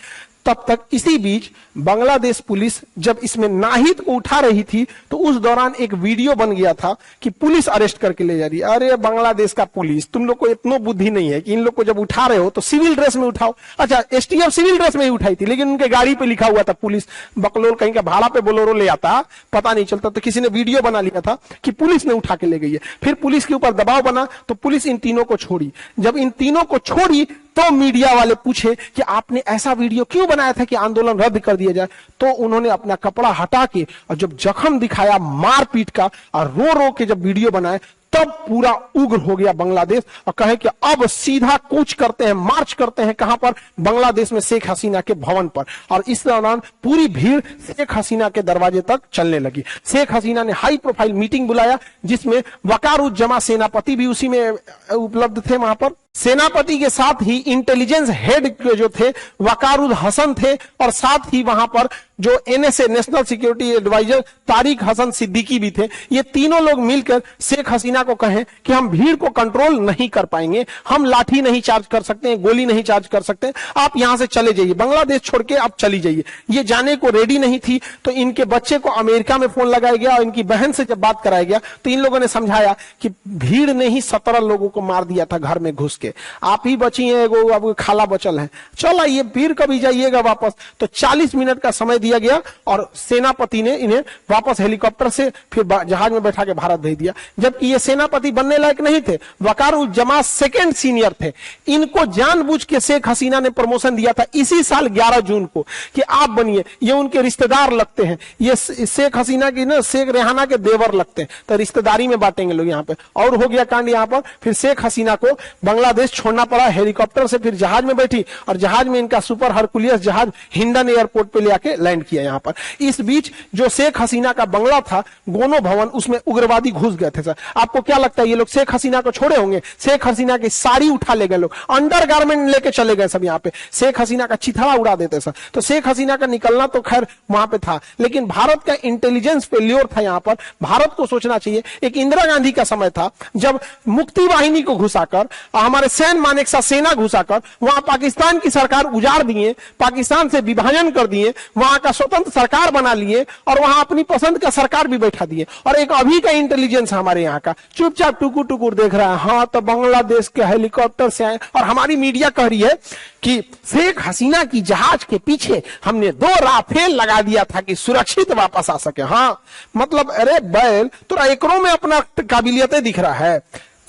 तब तक इसी बीच बांग्लादेश पुलिस जब इसमें नाहिद को उठा रही थी, तो उस दौरान एक वीडियो बन गया था कि पुलिस अरेस्ट करके ले जा रही है। अरे बांग्लादेश का पुलिस, तुम लोग को इतना बुद्धि नहीं है कि इन लोग को जब उठा रहे हो तो सिविल ड्रेस में उठाओ। अच्छा, एसटीएफ सिविल ड्रेस में ही उठाई थी, लेकिन उनके गाड़ी पे लिखा हुआ था पुलिस। बकलोल कहीं का भाड़ा पे बोलोरो ले आता, पता नहीं चलता। तो किसी ने वीडियो बना लिया था कि पुलिस ने उठा के ले गई है। फिर पुलिस के ऊपर दबाव बना तो पुलिस इन तीनों को छोड़ी। जब इन तीनों को छोड़ी तो मीडिया वाले पूछे कि आपने ऐसा वीडियो क्यों बनाया था कि आंदोलन रद्द कर दिया जाए। तो उन्होंने अपना कपड़ा हटा के और जब जख्म दिखाया मारपीट का, और रो रो के जब वीडियो बनाए, तब पूरा उग्र हो गया बांग्लादेश और कहे कि अब सीधा कूच करते हैं, मार्च करते हैं। कहां पर? बांग्लादेश में शेख हसीना के भवन पर। और इस दौरान पूरी भीड़ शेख हसीना के दरवाजे तक चलने लगी। शेख हसीना ने हाई प्रोफाइल मीटिंग बुलाया, जिसमें वकारुज्जमा सेनापति भी उसी में उपलब्ध थे। वहां पर सेनापति के साथ ही इंटेलिजेंस हेड जो थे वकारुल हसन थे, और साथ ही वहां पर जो NSA national security adviser Tariq Hasan Siddiqui भी थे, ये तीनों लोग मिलकर शेख हसीना को कहें कि हम भीड़ को कंट्रोल नहीं कर पाएंगे, हम लाठी नहीं चार्ज कर सकते हैं, गोली नहीं चार्ज कर सकते हैं, आप यहां से चले जाइए, बांग्लादेश छोड़ के आप चली जाइए। ये जाने को रेडी नहीं थी, तो इनके बच्चे को अमेरिका में फोन लगाया गया और इनकी बहन से जब बात कराया गया तो इन लोगों ने समझाया कि भीड़ ने ही 17 लोगों को मार दिया था घर में घुस के, आप ही बची हैं, एगो अब खाला बचल है, चल आइए फिर कभी जाइएगा वापस। तो 40 मिनट का समय दिया गया और सेनापति ने इन्हें वापस हेलीकॉप्टर से फिर जहाज में बैठा के भारत भेज दिया, जबकि ये सेनापति बनने लायक नहीं थे, वकारुज्जमा सेकंड सीनियर थे। इनको जानबूझ के शेख हसीना ने प्रमोशन दिया था इसी साल 11 जून को कि आप बनिए, ये उनके रिश्तेदार लगते हैं, ये शेख हसीना की ना शेख रेहाना के देवर लगते हैं, तो रिश्तेदारी में बांटेंगे लोग यहाँ पे। और हो गया कांड यहाँ पर, फिर शेख हसीना को बांग्लादेश छोड़ना पड़ा, हेलीकॉप्टर से फिर जहाज में बैठी और जहाज में इनका सुपर हरकुलियस जहाज हिंडन एयरपोर्ट पे ले आके लैंड किया यहाँ पर। इस बीच जो शेख हसीना का बंगला था गोनो भवन, उसमें उग्रवादी घुस गए थे। सर आपको क्या लगता है ये लोग शेख हसीना को छोड़े होंगे? शेख हसीना की साड़ी उठा ले गए लोग, अंडरगारमेंट लेके चले गए सब यहाँ पे, शेख हसीना का चिथड़ा उड़ा देते सर। तो शेख हसीना का निकलना तो खैर वहां पे था, लेकिन भारत का इंटेलिजेंस फेल्योर था यहाँ पर। भारत को सोचना चाहिए, एक इंदिरा गांधी का समय था जब मुक्ति वाहिनी को घुसाकर, हमारे सैन मानेकशा सेना घुसाकर वहां पाकिस्तान की सरकार उजाड़ दिए, पाकिस्तान से विभाजन कर दिए, वहां का स्वतंत्र सरकार बना लिए और वहां अपनी पसंद का सरकार भी बैठा दिए। और एक अभी का इंटेलिजेंस हमारे यहाँ का चुपचाप टुकुर टुकुर देख रहा है, हाँ तो बांग्लादेश के हेलीकॉप्टर से आए, और हमारी मीडिया कह रही है कि शेख हसीना की जहाज के पीछे हमने 2 राफेल लगा दिया था कि सुरक्षित वापस आ सके। हाँ मतलब अरे बैल, तो एकरों में अपना काबिलियतें दिख रहा है।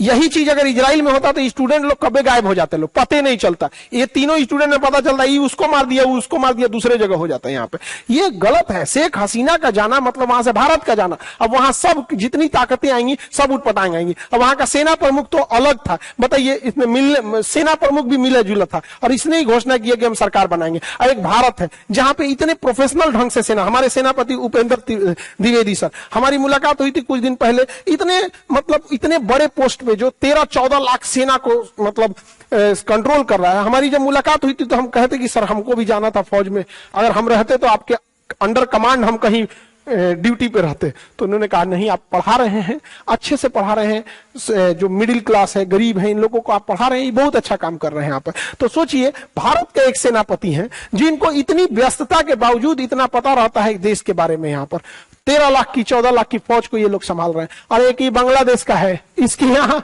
यही चीज अगर इजराइल में होता तो स्टूडेंट लोग कबे गायब हो जाते, लोग पते नहीं चलता। ये तीनों स्टूडेंट में पता चलता ये उसको मार दिया, वो उसको मार दिया, दूसरे जगह हो जाता है यहाँ पे। ये गलत है। शेख हसीना का जाना मतलब वहां से भारत का जाना। अब वहां सब जितनी ताकतें आएंगी सब उठपटांग आएंगी। अब वहां का सेना प्रमुख तो अलग था, बताइए, इसमें सेना प्रमुख भी मिला जुला था और इसने ही घोषणा की कि हम सरकार बनाएंगे। और एक भारत है जहां पे इतने प्रोफेशनल ढंग से सेना, हमारे सेनापति उपेंद्र द्विवेदी सर, हमारी मुलाकात हुई थी कुछ दिन पहले, इतने मतलब इतने बड़े पोस्ट पे जो 13-14 लाख सेना को मतलब कंट्रोल कर रहा है। हमारी जब मुलाकात हुई थी तो हम कहते कि सर हमको भी जाना था फौज में, अगर हम रहते तो आपके अंडर कमांड हम कहीं ड्यूटी पे रहते। तो उन्होंने कहा नहीं, आप पढ़ा रहे हैं, अच्छे से पढ़ा रहे हैं, जो मिडिल क्लास है, गरीब है, इन लोगों को आप पढ़ा रहे हैं, बहुत अच्छा काम कर रहे हैं यहाँ पर। तो सोचिए भारत के एक सेनापति हैं जिनको इतनी व्यस्तता के बावजूद इतना पता रहता है देश के बारे में। यहाँ पर 13 लाख की 14 लाख की फौज को ये लोग संभाल रहे हैं, और एक ही बांग्लादेश का है, इसके यहाँ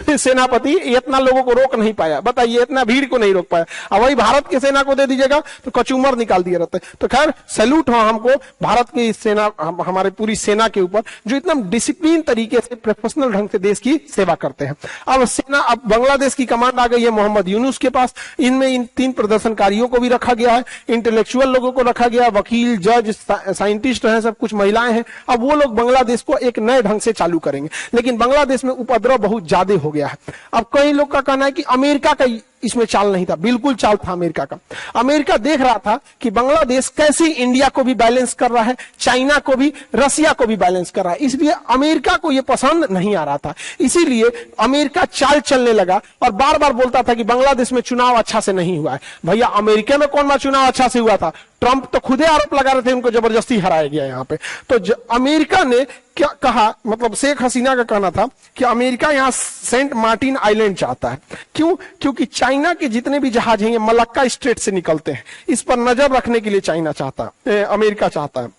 सेनापति इतना लोगों को रोक नहीं पाया। बताइए, इतना भीड़ को नहीं रोक पाया। अब वही भारत की सेना को दे दीजिएगा तो कचूमर निकाल दिए रहते। तो खैर सैल्यूट हो हमको भारत की सेना, हमारे पूरी सेना के ऊपर जो इतना डिसिप्लिन तरीके से प्रोफेशनल ढंग से देश की सेवा करते हैं। अब सेना, अब बांग्लादेश की कमांड आ गई है मोहम्मद यूनुस के पास। इनमें इन 3 प्रदर्शनकारियों को भी रखा गया है, इंटेलेक्चुअल लोगों को रखा गया, वकील, जज, साइंटिस्ट हैं, सब कुछ महिलाएं हैं। अब वो लोग बांग्लादेश को एक नए ढंग से चालू करेंगे, लेकिन बांग्लादेश में उपद्रव बहुत ज्यादा हो गया है। अब कई लोग का कहना है कि अमेरिका का इसमें चाल नहीं था, बिल्कुल चाल था अमेरिका का। अमेरिका देख रहा था कि बांग्लादेश कैसे इंडिया को भी बैलेंस कर रहा है, चाइना को भी, रसिया को भी बैलेंस कर रहा है, इसलिए अमेरिका को यह पसंद नहीं आ रहा था। इसीलिए अमेरिका चाल चलने लगा और बार बार बोलता था कि बांग्लादेश में चुनाव अच्छा से नहीं हुआ है। भैया अमेरिका में कौन सा चुनाव अच्छा से हुआ था? ट्रंप तो खुदे आरोप लगा रहे थे उनको जबरदस्ती हराया गया यहाँ पे। तो अमेरिका ने क्या कहा, मतलब शेख हसीना का कहना था कि अमेरिका यहाँ सेंट मार्टिन आइलैंड चाहता है। क्यों? क्योंकि चाइना के जितने भी जहाज हैं ये मलक्का स्ट्रेट से निकलते हैं, इस पर नजर रखने के लिए चाइना चाहता है, अमेरिका चाहता है।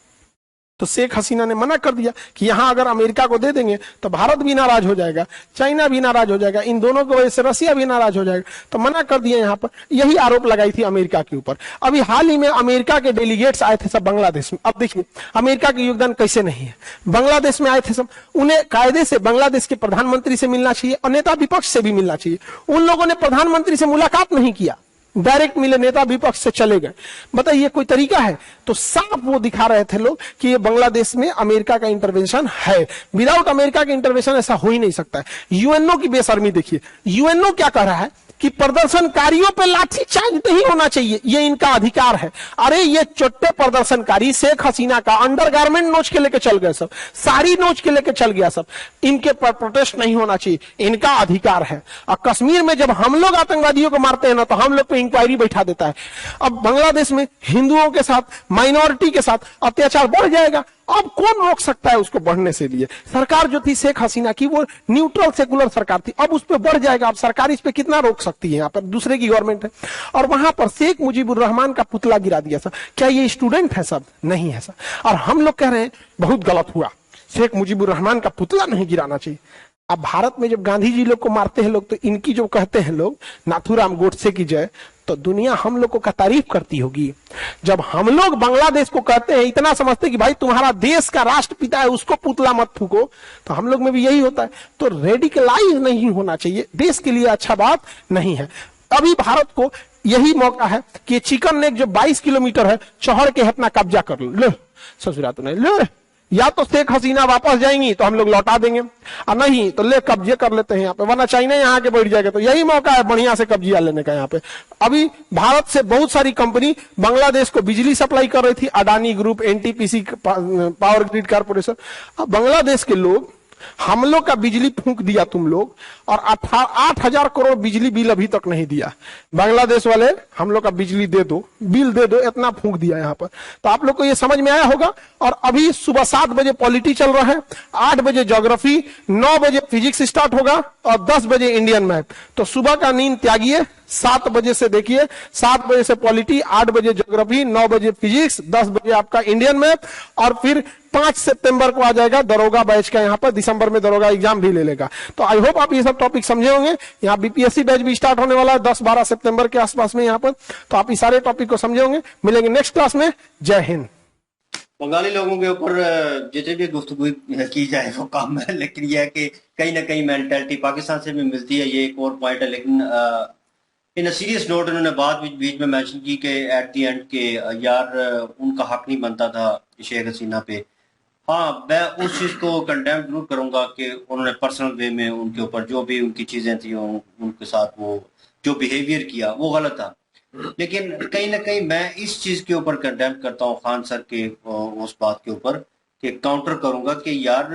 तो शेख हसीना ने मना कर दिया कि यहां अगर अमेरिका को दे देंगे तो भारत भी नाराज हो जाएगा, चाइना भी नाराज हो जाएगा, इन दोनों की वजह से रसिया भी नाराज हो जाएगा। तो मना कर दिया यहाँ पर। यही आरोप लगाई थी अमेरिका के ऊपर। अभी हाल ही में अमेरिका के डेलीगेट्स आए थे सब बांग्लादेश में। अब देखिए अमेरिका का योगदान कैसे नहीं है। बांग्लादेश में आए थे सब, उन्हें कायदे से बांग्लादेश के प्रधानमंत्री से मिलना चाहिए और नेता विपक्ष से भी मिलना चाहिए। उन लोगों ने प्रधानमंत्री से मुलाकात नहीं किया, डायरेक्ट मिले, नेता विपक्ष से चले गए। बताइए कोई तरीका है? तो साफ वो दिखा रहे थे लोग कि ये बांग्लादेश में अमेरिका का इंटरवेंशन है। विदाउट अमेरिका के इंटरवेंशन ऐसा हो ही नहीं सकता है। यूएनओ की बेशर्मी देखिए, यूएनओ क्या कह रहा है कि प्रदर्शनकारियों पे लाठीचार्ज नहीं होना चाहिए, ये इनका अधिकार है। अरे ये चोट्टे प्रदर्शनकारी शेख हसीना का अंडरगारमेंट नोच के लेके चल गए, सब साड़ी नोच के लेके चल गया, सब इनके पर प्रोटेस्ट नहीं होना चाहिए, इनका अधिकार है। और कश्मीर में जब हम लोग आतंकवादियों को मारते हैं ना, तो हम लोग पे इंक्वायरी बैठा देता है। अब बांग्लादेश में हिंदुओं के साथ, माइनॉरिटी के साथ अत्याचार बढ़ जाएगा, अब कौन रोक सकता है उसको बढ़ने से? लिए सरकार जो थी शेख हसीना की, वो न्यूट्रल सेकुलर सरकार थी, अब उस पर बढ़ जाएगा। अब सरकार इस पे कितना रोक सकती है? यहाँ पर दूसरे की गवर्नमेंट है। और वहां पर शेख मुजीबुर रहमान का पुतला गिरा दिया सर। क्या ये स्टूडेंट है? सब नहीं है सर। और हम लोग कह रहे हैं बहुत गलत हुआ, शेख मुजीबुर रहमान का पुतला नहीं गिराना चाहिए। अब भारत में जब गांधी जी लोग को मारते हैं लोग, तो इनकी जो कहते हैं लोग नाथूराम गोडसे की जय, तो दुनिया हम लोग को का तारीफ करती होगी। जब हम लोग बांग्लादेश को कहते हैं, इतना समझते कि भाई तुम्हारा देश का राष्ट्रपिता है, उसको पुतला मत फूको, तो हम लोग में भी यही होता है। तो रेडिकलाइज नहीं होना चाहिए, देश के लिए अच्छा बात नहीं है। अभी भारत को यही मौका है कि चिकन नेक जो 22 किलोमीटर है, चढ़ के अपना कब्जा कर लो। ससुरा तो नहीं ले, या तो शेख हसीना वापस जाएंगी तो हम लोग लौटा देंगे, और नहीं तो ले कब्जे कर लेते हैं यहाँ पे, वरना चाइना यहाँ के बैठ जाएगा। तो यही मौका है बढ़िया से कब्जा लेने का। यहाँ पे अभी भारत से बहुत सारी कंपनी बांग्लादेश को बिजली सप्लाई कर रही थी, Adani group, NTPC, power grid corporation. अब बांग्लादेश के लोग हम लोग का बिजली फूंक दिया तुम लोग, और 8,000 करोड़ बिजली बिल अभी तक नहीं दिया। बांग्लादेश वाले हम लोग का बिजली दे दो, बिल दे दो, इतना फूंक दिया यहाँ पर। तो आप लोग को ये समझ में आया होगा। और अभी सुबह 7 बजे पॉलिटी चल रहा है, 8 बजे ज्योग्राफी, 9 बजे फिजिक्स स्टार्ट होगा, और 10 बजे इंडियन मैथ। तो सुबह का नींद त्यागिए, 7 बजे से देखिए, 7 बजे से पॉलिटी, 8 बजे ज्योग्राफी, 9 बजे फिजिक्स, 10 बजे आपका इंडियन मैथ। और फिर 5 सितंबर को आ जाएगा दरोगा बैच का, यहाँ पर दिसंबर में दरोगा एग्जाम भी ले लेगा। तो आई होप आप ये सब टॉपिक समझे होंगे। यहाँ बीपीएससी बैच भी स्टार्ट होने वाला है 10-12 सितंबर के आसपास में यहाँ पर, तो आप इस सारे टॉपिक को समझे होंगे। मिलेंगे नेक्स्ट क्लास में। जय हिंद। बंगाली लोगों के ऊपर जितनी भी गुफ्तगू की जाए वो कम है, लेकिन यह है कि कहीं ना कहीं मेंटालिटी पाकिस्तान से भी मिलती है, ये एक और पॉइंट है। लेकिन इन सीरियस नोट उन्होंने बात बीच में मेंशन की कि एट दी एंड के यार उनका हक नहीं बनता था शेख हसीना पे। हाँ, मैं उस चीज को कंडेम जरूर करूंगा कि उन्होंने पर्सनल वे में उनके ऊपर जो भी उनकी चीजें थी, उनके साथ वो जो बिहेवियर किया वो गलत था। लेकिन कहीं ना कहीं मैं इस चीज के ऊपर कंडेम करता हूँ खान सर के उस बात के ऊपर, कि काउंटर करूंगा कि यार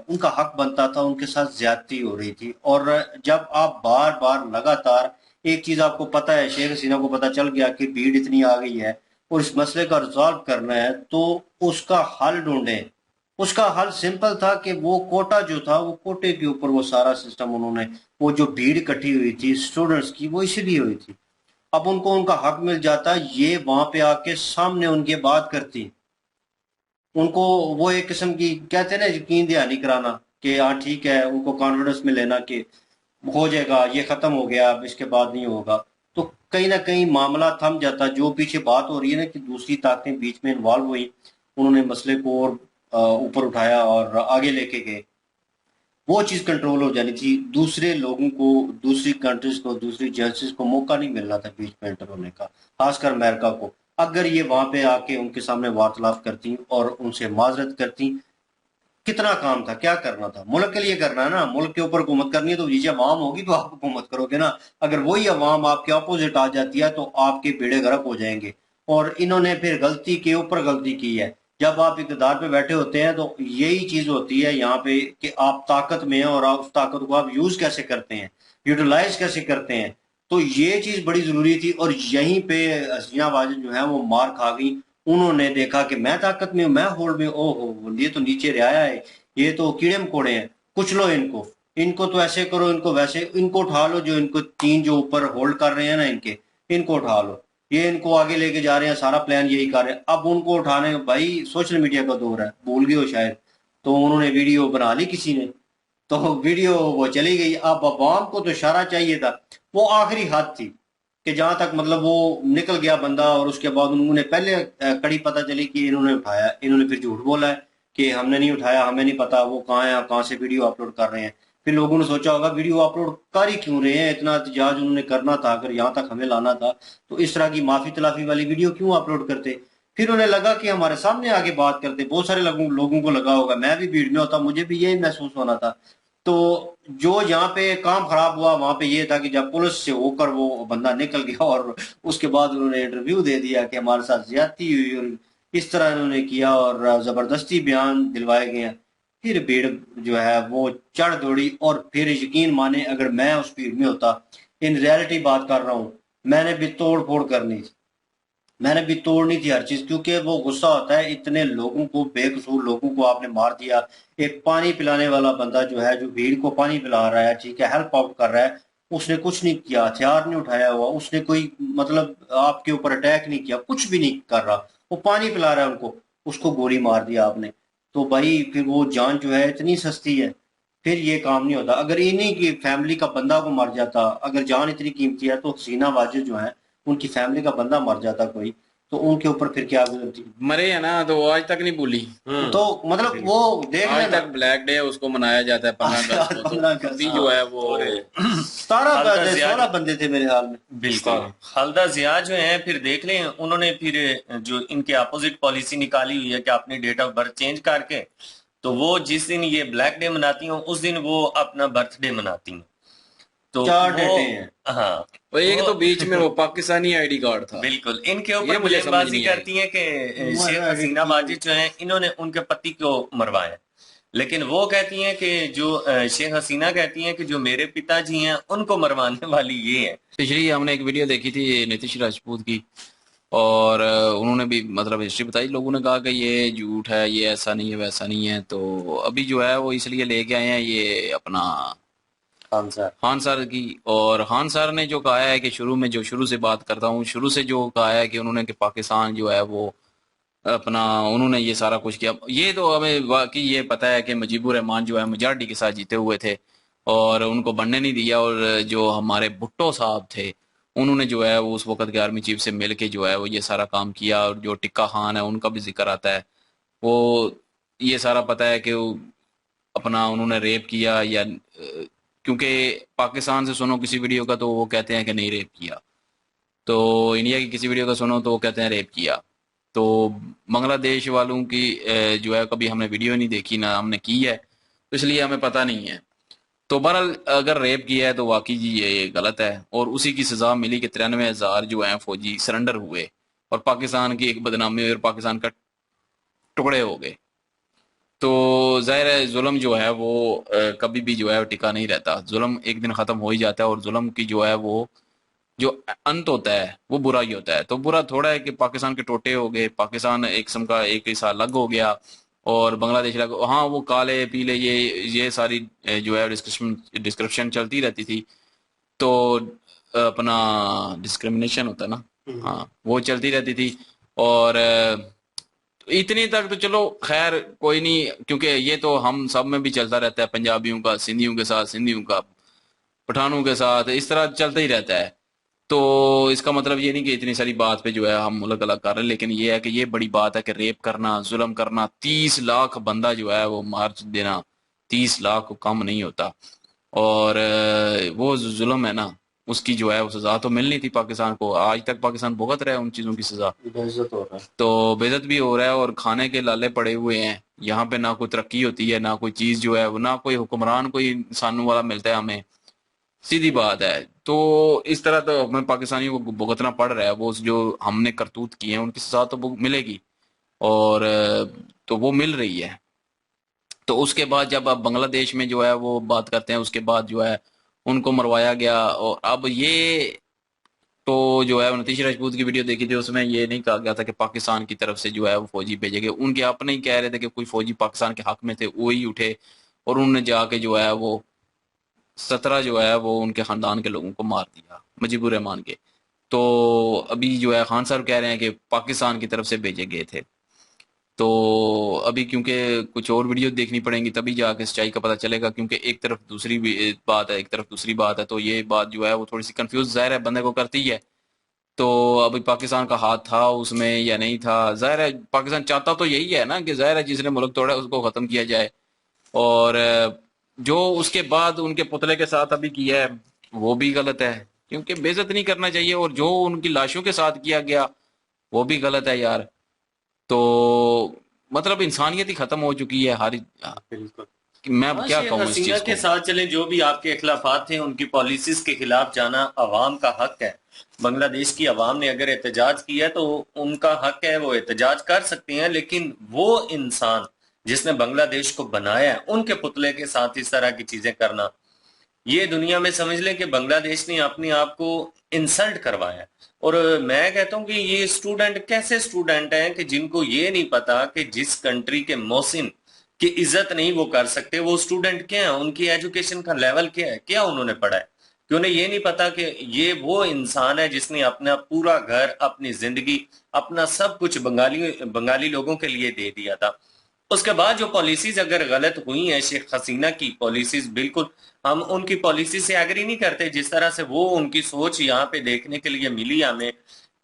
उनका हक बनता था, उनके साथ ज्यादती हो रही थी। और जब आप बार बार लगातार एक चीज आपको पता है, शेख हसीना को पता चल गया कि भीड़ इतनी आ गई है और इस मसले का रिजॉल्व करना है, तो उसका हल ढूंढे। उसका हल सिंपल था कि वो कोटा जो था, वो कोटे के ऊपर वो सारा सिस्टम उन्होंने, वो जो भीड़ इकट्ठी हुई थी स्टूडेंट्स की, वो इसीलिए हुई थी। अब उनको उनका हक मिल जाता, ये वहां पे आके सामने उनके बात करती, उनको वो एक किस्म की कहते हैं ना यकीन दहानी कराना कि हाँ ठीक है, उनको कॉन्फिडेंस में लेना कि हो जाएगा, ये खत्म हो गया, अब इसके बाद नहीं होगा। तो कहीं ना कहीं मामला थम जाता। जो पीछे बात हो रही है ना कि दूसरी ताकतें बीच में इन्वॉल्व हुई, उन्होंने मसले को और ऊपर उठाया और आगे लेके गए, वो चीज कंट्रोल हो जानी थी। दूसरे लोगों को, दूसरी कंट्रीज को, दूसरी एजेंसीज को मौका नहीं मिलना था बीच में एंटर होने का, खासकर अमेरिका को। अगर ये वहां पे आके उनके सामने वार्तालाप करती और उनसे माजरत करती, कितना काम था, क्या करना था, मुल्क के लिए करना है ना, मुल्क के ऊपर हुकूमत करनी है, तो ये अवाम होगी तो आप हुकूमत करोगे ना। अगर वही अवाम आपके अपोजिट आ जाती है तो आपके बेड़े गर्क हो जाएंगे। और इन्होंने फिर गलती के ऊपर गलती की है। जब आप इक़्तिदार पे बैठे होते हैं तो यही चीज होती है यहाँ पे कि आप ताकत में हैं और आप उस ताकत को आप यूज कैसे करते हैं, यूटिलाइज कैसे करते हैं। तो ये चीज बड़ी जरूरी थी। और यहीं पे हसीना वाजिद जो है वो मार खा गई। उन्होंने देखा कि मैं ताकत में हूं, मैं होल्ड में, ओहो ये तो नीचे रियाया है, ये तो कीड़े मकोड़े हैं, कुछ लो इनको, इनको तो ऐसे करो, इनको वैसे, इनको उठा लो, जो इनको 3 जो ऊपर होल्ड कर रहे हैं ना इनको उठा लो, ये इनको आगे लेके जा रहे हैं, सारा प्लान यही कर रहे हैं। अब उनको उठाने, भाई सोशल मीडिया का दौर है, भूल गए हो शायद, तो उन्होंने वीडियो बना ली किसी ने, तो वीडियो वो चली गई। अब अवाम को तो इशारा चाहिए था, वो आखिरी हद थी कि जहां तक मतलब वो निकल गया बंदा। और उसके बाद उन्होंने पहले कड़ी पता चली कि इन्होंने उठाया, इन्होंने फिर झूठ बोला है कि हमने नहीं उठाया, हमें नहीं पता वो कहाँ है, कहाँ से वीडियो अपलोड कर रहे हैं। फिर लोगों ने सोचा होगा वीडियो अपलोड कर ही क्यों रहे हैं, इतना एहतजाज उन्होंने करना था, अगर यहाँ तक हमें लाना था तो इस तरह की माफी तलाफी वाली वीडियो क्यों अपलोड करते। फिर उन्हें लगा कि हमारे सामने आके बात करते। बहुत सारे लोगों को लगा होगा, मैं भी भीड़ में होता, मुझे भी यही महसूस होना था। तो जो यहाँ पे काम खराब हुआ वहां पे ये था कि जब पुलिस से होकर वो बंदा निकल गया और उसके बाद उन्होंने इंटरव्यू दे दिया कि हमारे साथ ज्यादती हुई और इस तरह इन्होंने किया और जबरदस्ती बयान दिलवाए गए हैं, फिर भीड़ जो है वो चढ़ दौड़ी। और फिर यकीन माने अगर मैं उस भीड़ में होता, इन रियलिटी बात कर रहा हूँ, मैंने भी तोड़ फोड़ करनी थी, मैंने भी तोड़नी थी हर चीज, क्योंकि वो गुस्सा होता है इतने लोगों को, बेकसूर लोगों को आपने मार दिया। एक पानी पिलाने वाला बंदा जो है, जो भीड़ को पानी पिला रहा है, ठीक है, हेल्प आउट कर रहा है, उसने कुछ नहीं किया, हथियार नहीं उठाया हुआ, उसने कोई मतलब आपके ऊपर अटैक नहीं किया, कुछ भी नहीं कर रहा, वो पानी पिला रहा है उनको, उसको गोली मार दिया आपने। तो भाई फिर वो जान जो है इतनी सस्ती है, फिर ये काम नहीं होता। अगर इन्हीं की फैमिली का बंदा को मर जाता, अगर जान इतनी कीमती है, तो हसीना वाजिद जो है उनकी फैमिली का बंदा मर जाता कोई, तो उनके ऊपर फिर क्या गुजरती। मरे है ना, तो वो आज तक नहीं भूली। तो मतलब वो देख आज लेना। तक ब्लैक डे उसको मनाया जाता है 15 अगस्त को। 15 तो अगस्त, अभी जो है वो 17 खालदा बंदे, जिया 16 बंदे थे मेरे हाल में। बिल्कुल खालदा जिया जो है, फिर देख लें उन्होंने फिर जो इनके अपोजिट पॉलिसी निकाली हुई है कि अपनी डेट ऑफ बर्थ चेंज करके, तो वो जिस दिन ये ब्लैक डे मनाती हैं उस दिन वो अपना बर्थडे मनाती हैं। तो 4 वो डेटे हैं। हाँ, वो एक वो तो बीच में वो पाकिस्तानी आईडी कार्ड था। बिल्कुल इनके ये ऊपर मुझे समझ बल्लेबाजी नहीं आई। करती हैं कि शेख हसीना वाजिद जो है इन्होंने उनके पति को मरवाया, लेकिन वो कहती हैं कि जो शेख हसीना कहती हैं कि जो मेरे पिताजी हैं उनको मरवाने वाली ये है। पिछली हमने एक वीडियो देखी थी नीतीश राजपूत की, और उन्होंने भी मतलब हिस्ट्री बताई। लोगों ने कहा कि ये झूठ है, ये ऐसा नहीं है, वैसा नहीं है। तो अभी जो है वो इसलिए लेके आए हैं ये अपना आंसर खान सर की। और खान सर ने जो कहा है कि शुरू से बात करता हूँ, शुरू से जो कहा है कि उन्होंने कि पाकिस्तान जो है वो अपना उन्होंने ये सारा कुछ किया। ये तो हमें वाकई ये पता है कि मुजीबुर रहमान जो है मेजॉरिटी के साथ जीते हुए थे और उनको बनने नहीं दिया। और जो हमारे भुट्टो साहब थे उन्होंने जो है वो उस वक्त के आर्मी चीफ से मिल के जो है वो ये सारा काम किया। और जो टिक्का खान है उनका भी जिक्र आता है, वो ये सारा पता है कि वो अपना उन्होंने रेप किया या क्योंकि पाकिस्तान से सुनो किसी वीडियो का तो वो कहते हैं कि नहीं रेप किया, तो इंडिया की किसी वीडियो का सुनो तो वो कहते हैं रेप किया। तो बांग्लादेश वालों की जो है कभी हमने वीडियो नहीं देखी ना हमने की है, तो इसलिए हमें पता नहीं है। तो बहरहाल अगर रेप किया है तो वाकई जी ये गलत है। और उसी की सजा मिली कि 93,000 जो है फौजी सरेंडर हुए और पाकिस्तान की एक बदनामी हुई और पाकिस्तान का टुकड़े हो गए। तो जाहिर है जुल्म जो है वो कभी भी जो है टिका नहीं रहता। जुल्म एक दिन खत्म हो ही जाता है और जुल्म की जो है वो जो अंत होता है वो बुरा ही होता है। तो बुरा थोड़ा है कि पाकिस्तान के टोटे हो गए, पाकिस्तान एक किस्म का एक हिस्सा अलग हो गया और बांग्लादेश अलग। हाँ वो काले पीले ये सारी जो है डिस्क्रिप्शन चलती रहती थी। तो अपना डिस्क्रिमिनेशन होता है ना, हाँ वो चलती रहती थी। और इतनी तक तो चलो खैर कोई नहीं, क्योंकि ये तो हम सब में भी चलता रहता है, पंजाबियों का सिंधियों के साथ, सिंधियों का पठानों के साथ, इस तरह चलता ही रहता है। तो इसका मतलब ये नहीं कि इतनी सारी बात पे जो है हम मुल्क अलग कर रहे हैं, लेकिन ये है कि ये बड़ी बात है कि रेप करना, जुल्म करना, 30 लाख बंदा जो है वो मार देना, 30 लाख को कम नहीं होता। और वो जुल्म है ना उसकी जो है वो सजा तो मिलनी थी पाकिस्तान को। आज तक पाकिस्तान भुगत रहा है उन चीजों की सजा, बेइज्जत हो रहा है। तो बेइज्जत भी हो रहा है और खाने के लाले पड़े हुए हैं। यहाँ पे ना कोई तरक्की होती है, ना कोई चीज जो है वो, ना कोई हुक्मरान कोई इंसानों वाला मिलता है हमें, सीधी बात है। तो इस तरह तो हमें पाकिस्तानियों को भुगतना पड़ रहा है। वो जो हमने करतूत किए हैं उनकी सजा तो मिलेगी और तो वो मिल रही है। तो उसके बाद जब अब बांग्लादेश में जो है वो बात करते हैं, उसके बाद जो है उनको मरवाया गया। और अब ये तो जो है नीतीश राजपूत की वीडियो देखी थी, उसमें ये नहीं कहा गया था कि पाकिस्तान की तरफ से जो है वो फौजी भेजे गए। उनके अपने ही कह रहे थे कि कोई फौजी पाकिस्तान के हक में थे, वो ही उठे और उन्होंने जाके जो है वो 17 जो है वो उनके खानदान के लोगों को मार दिया, मुजीबुर रहमान के। तो अभी जो है खान साहब कह रहे हैं कि पाकिस्तान की तरफ से भेजे गए थे। तो अभी क्योंकि कुछ और वीडियो देखनी पड़ेंगी तभी जाके सच्चाई का पता चलेगा, क्योंकि एक तरफ दूसरी बात है, एक तरफ दूसरी बात है। तो ये बात जो है वो थोड़ी सी कंफ्यूज जाहिर है बंदे को करती है। तो अभी पाकिस्तान का हाथ था उसमें या नहीं था, जाहिर है पाकिस्तान चाहता तो यही है ना कि जाहिर है जिसने मुल्क तोड़ा उसको खत्म किया जाए। और जो उसके बाद उनके पुतले के साथ अभी किया है वो भी गलत है, क्योंकि बेइज्जत नहीं करना चाहिए। और जो उनकी लाशों के साथ किया गया वो भी गलत है यार। तो मतलब इंसानियत ही खत्म हो चुकी है हर। बिल्कुल मैं हाँ, क्या शेख कहूँ इस हसीना चीज के को। साथ चलें, जो भी आपके इख्लाफात थे उनकी पॉलिसीज के खिलाफ जाना अवाम का हक है। बांग्लादेश की अवाम ने अगर एहतजाज किया है तो उनका हक है, वो एहतजाज कर सकते हैं, लेकिन वो इंसान जिसने बांग्लादेश को बनाया है उनके पुतले के साथ इस तरह की चीजें करना, ये दुनिया में समझ लें कि बांग्लादेश ने अपने आप को इंसल्ट करवाया है। और मैं कहता हूं कि ये स्टूडेंट कैसे स्टूडेंट हैं कि जिनको ये नहीं पता कि जिस कंट्री के मोहसिन की इज्जत नहीं वो कर सकते, वो स्टूडेंट क्या है, उनकी एजुकेशन का लेवल क्या है, क्या उन्होंने पढ़ा है, कि उन्हें ये नहीं पता कि ये वो इंसान है जिसने अपना पूरा घर, अपनी जिंदगी, अपना सब कुछ बंगाली बंगाली लोगों के लिए दे दिया था। उसके बाद जो पॉलिसीज अगर गलत हुई हैं, शेख हसीना की पॉलिसीज, बिल्कुल हम उनकी पॉलिसी से एग्री नहीं करते। जिस तरह से वो उनकी सोच यहाँ पे देखने के लिए मिली हमें,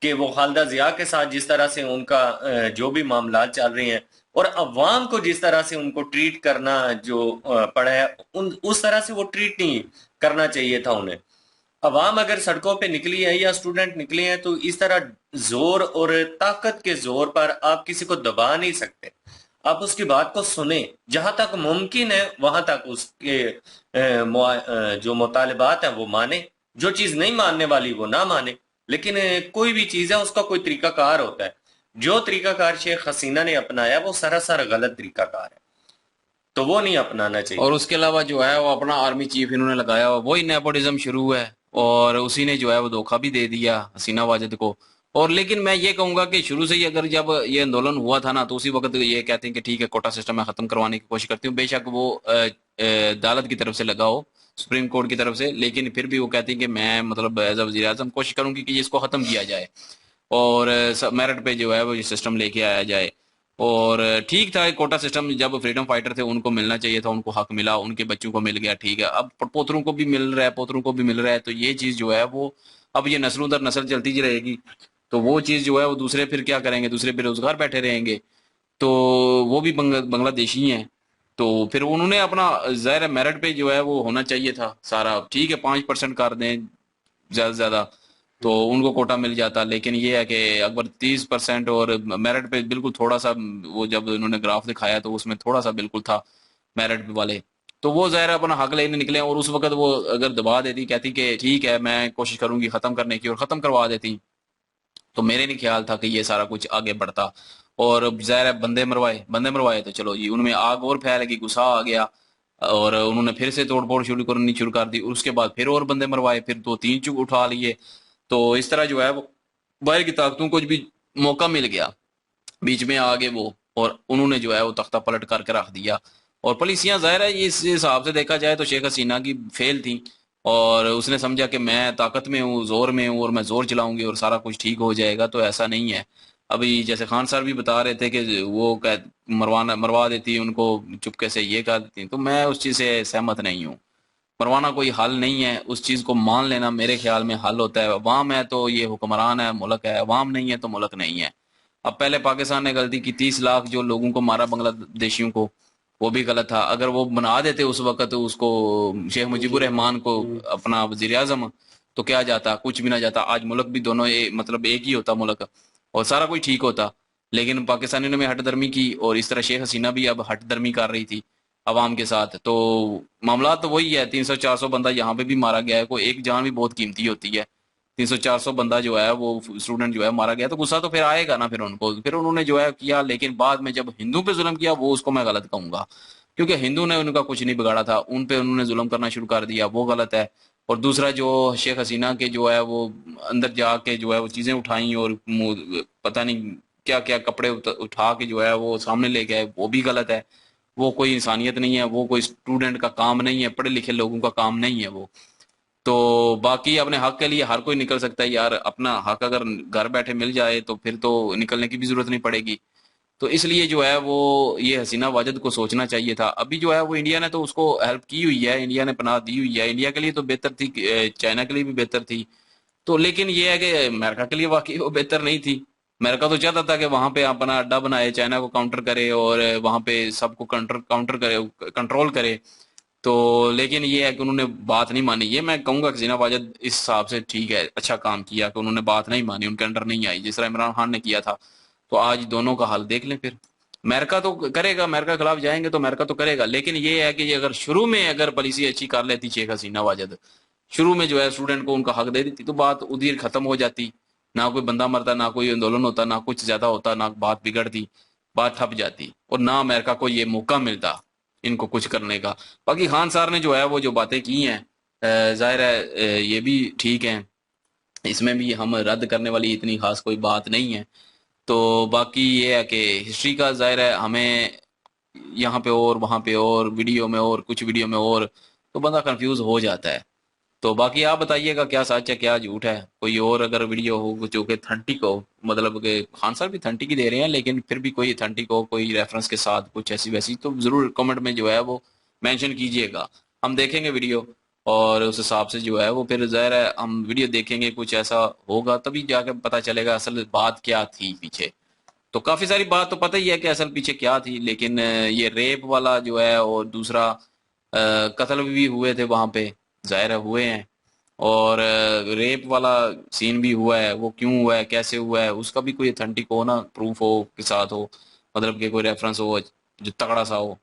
कि वो खालिदा जिया के साथ जिस तरह से उनका जो भी मामला चल रहे हैं और अवाम को जिस तरह से उनको ट्रीट करना जो पड़ा है, उस तरह से वो ट्रीट नहीं करना चाहिए था उन्हें। अवाम अगर सड़कों पे निकली है या स्टूडेंट निकले हैं तो इस तरह जोर और ताकत के जोर पर आप किसी को दबा नहीं सकते। आप उसकी बात को सुने, जहां तक मुमकिन है वहां तक उसके जो मुतालिबात है वो माने, जो चीज नहीं मानने वाली वो ना माने। लेकिन कोई भी चीज है उसका कोई तरीकाकार होता है। जो तरीकाकार शेख हसीना ने अपनाया वो सरासर गलत तरीकाकार है, तो वो नहीं अपनाना और चाहिए। उसके अलावा जो है वो अपना आर्मी चीफ इन्होंने लगाया हुआ, वही नेपोटिज्म शुरू है, और उसी ने जो है वो धोखा भी दे दिया हसीना वाजिद को। और लेकिन मैं ये कहूंगा कि शुरू से ही अगर जब ये आंदोलन हुआ था ना, तो उसी वक्त ये कहते हैं कि ठीक है कोटा सिस्टम मैं खत्म करवाने की कोशिश करती हूँ, बेशक वो अदालत की तरफ से लगा हो, सुप्रीम कोर्ट की तरफ से, लेकिन फिर भी वो कहती है कि मैं मतलब एज वज़ीर आज़म कोशिश करूंगी कि इसको खत्म किया जाए और मेरिट पे जो है वो ये सिस्टम लेके आया जाए। और ठीक था, कोटा सिस्टम जब फ्रीडम फाइटर थे उनको मिलना चाहिए था, उनको हक मिला, उनके बच्चों को मिल गया, ठीक है। अब पोतरों को भी मिल रहा है, पोतरों को भी मिल रहा है, तो ये चीज जो है वो अब ये नस्लों दर नस्ल चलती ही रहेगी। तो वो चीज जो है वो दूसरे फिर क्या करेंगे, दूसरे बेरोजगार बैठे रहेंगे, तो वो भी बांग्लादेशी हैं। तो फिर उन्होंने अपना ज़ाहिर मेरिट पे जो है वो होना चाहिए था सारा, ठीक है 5% कर दें ज्यादा से ज्यादा तो उनको कोटा मिल जाता। लेकिन ये है कि अकबर 30% और मेरिट पे बिल्कुल थोड़ा सा, वो जब उन्होंने ग्राफ दिखाया तो उसमें थोड़ा सा बिल्कुल था मेरिट वाले, तो वो ज़ाहिर अपना हक लेने निकले। और उस वक्त वो अगर दबा देती, कहती कि ठीक है मैं कोशिश करूंगी खत्म करने की, और खत्म करवा देती, तो मेरे नहीं ख्याल था कि ये सारा कुछ आगे बढ़ता। और ज़ाहिर है बंदे मरवाए तो चलो जी, उनमें आग और फैल गई, गुस्सा आ गया, और उन्होंने फिर से तोड़ फोड़ शुरू कर दी। और उसके बाद फिर और बंदे मरवाए, फिर 2-3 चुप उठा लिए। तो इस तरह जो है वो बाहर की ताकतों को भी मौका मिल गया, बीच में आ गए वो, और उन्होंने जो है वो तख्ता पलट करके रख दिया। और पॉलिसियां ज़ाहिर है इस हिसाब से देखा जाए तो शेख हसीना की फेल थी, और उसने समझा कि मैं ताकत में हूँ, जोर में हूँ, और मैं जोर चलाऊंगी और सारा कुछ ठीक हो जाएगा, तो ऐसा नहीं है। अभी जैसे खान सर भी बता रहे थे कि वो मरवा देती उनको चुपके से, ये कर देती, तो मैं उस चीज़ से सहमत नहीं हूँ। मरवाना कोई हल नहीं है, उस चीज़ को मान लेना मेरे ख्याल में हल होता है। अवाम है तो ये हुक्मरान है, मुल्क है, अवाम नहीं है तो मुल्क नहीं है। अब पहले पाकिस्तान ने गलती की, 30 लाख जो लोगों को मारा बांग्लादेशियों को, वो भी गलत था। अगर वो बना देते उस वक्त उसको, शेख मुजीबुर रहमान को अपना वजीर आजम, तो क्या जाता, कुछ भी ना जाता। आज मुल्क भी दोनों मतलब एक ही होता मुल्क, और सारा कुछ ठीक होता। लेकिन पाकिस्तानियों ने हटदर्मी की, और इस तरह शेख हसीना भी अब हटदर्मी कर रही थी अवाम के साथ। तो मामला तो वही है, 300-400 बंदा यहाँ पे भी मारा गया है, कोई एक जान भी बहुत कीमती होती है। 300-400 बंदा जो है वो स्टूडेंट जो है मारा गया, तो गुस्सा तो फिर आएगा ना फिर उनको, फिर उन्होंने जो है किया। लेकिन बाद में जब हिंदू पे जुल्म किया, वो उसको मैं गलत कहूंगा, क्योंकि हिंदू ने उनका कुछ नहीं बिगाड़ा था, उन पे उन्होंने जुल्म करना शुरू कर दिया, वो गलत है। और दूसरा जो शेख हसीना के जो है वो अंदर जाके जो है वो चीजें उठाई, और पता नहीं क्या क्या कपड़े उठा के जो है वो सामने ले गए, वो भी गलत है। वो कोई इंसानियत नहीं है, वो कोई स्टूडेंट का काम नहीं है, पढ़े लिखे लोगों का काम नहीं है वो। तो बाकी अपने हक के लिए हर कोई निकल सकता है यार, अपना हक अगर घर बैठे मिल जाए तो फिर तो निकलने की भी जरूरत नहीं पड़ेगी। तो इसलिए जो है वो ये हसीना वाजिद को सोचना चाहिए था। अभी जो है वो इंडिया ने तो उसको हेल्प की हुई है, इंडिया ने पनाह दी हुई है, इंडिया के लिए तो बेहतर थी, चाइना के लिए भी बेहतर थी। तो लेकिन ये है कि अमेरिका के लिए वाकई वो बेहतर नहीं थी। अमेरिका तो चाहता था कि वहां पे अपना अड्डा बनाए, चाइना को काउंटर करे, और वहां पे सबको काउंटर काउंटर करे, कंट्रोल करे। तो लेकिन ये है कि उन्होंने बात नहीं मानी। ये मैं कहूंगा कि जीना वाजिद इस हिसाब से ठीक है, अच्छा काम किया कि उन्होंने बात नहीं मानी, उनके अंडर नहीं आई, जिस तरह इमरान खान ने किया था। तो आज दोनों का हाल देख लें फिर। अमेरिका तो करेगा, अमेरिका के खिलाफ जाएंगे तो अमेरिका तो करेगा, लेकिन ये है कि ये अगर शुरू में अगर पॉलिसी अच्छी कर लेती शेख हसीना वाजद, शुरू में जो है स्टूडेंट को उनका हक दे देती, तो बात उधर खत्म हो जाती, ना कोई बंदा मरता, ना कोई आंदोलन होता, ना कुछ ज्यादा होता, ना बात बिगड़ती, बात ठप जाती, और ना अमेरिका को ये मौका मिलता इनको कुछ करने का। बाकी खान साहब ने जो है वो जो बातें की हैं, जाहिर है ये भी ठीक है, इसमें भी हम रद्द करने वाली इतनी खास कोई बात नहीं है। तो बाकी ये है कि हिस्ट्री का जाहिर है हमें यहाँ पे और वहाँ पे और वीडियो में और कुछ वीडियो में और, तो बंदा कंफ्यूज हो जाता है। तो बाकी आप बताइएगा क्या सच है क्या झूठ है, कोई और अगर वीडियो हो जो कि अथेंटिक हो, मतलब कि खान साहब भी अथेंटिक ही दे रहे हैं, लेकिन फिर भी कोई अथेंटिक हो, कोई रेफरेंस के साथ कुछ ऐसी वैसी, तो जरूर कमेंट में जो है वो मेंशन कीजिएगा, हम देखेंगे वीडियो, और उस हिसाब से जो है वो फिर जाहिर है हम वीडियो देखेंगे, कुछ ऐसा होगा तभी जाके पता चलेगा असल बात क्या थी पीछे। तो काफी सारी बात तो पता ही है कि असल पीछे क्या थी, लेकिन ये रेप वाला जो है और दूसरा कत्ल भी हुए थे वहां पे, जाहिर है हुए हैं, और रेप वाला सीन भी हुआ है, वो क्यों हुआ है कैसे हुआ है उसका भी कोई अथेंटिक हो ना, प्रूफ हो के साथ हो, मतलब कि कोई रेफरेंस हो जो तगड़ा सा हो,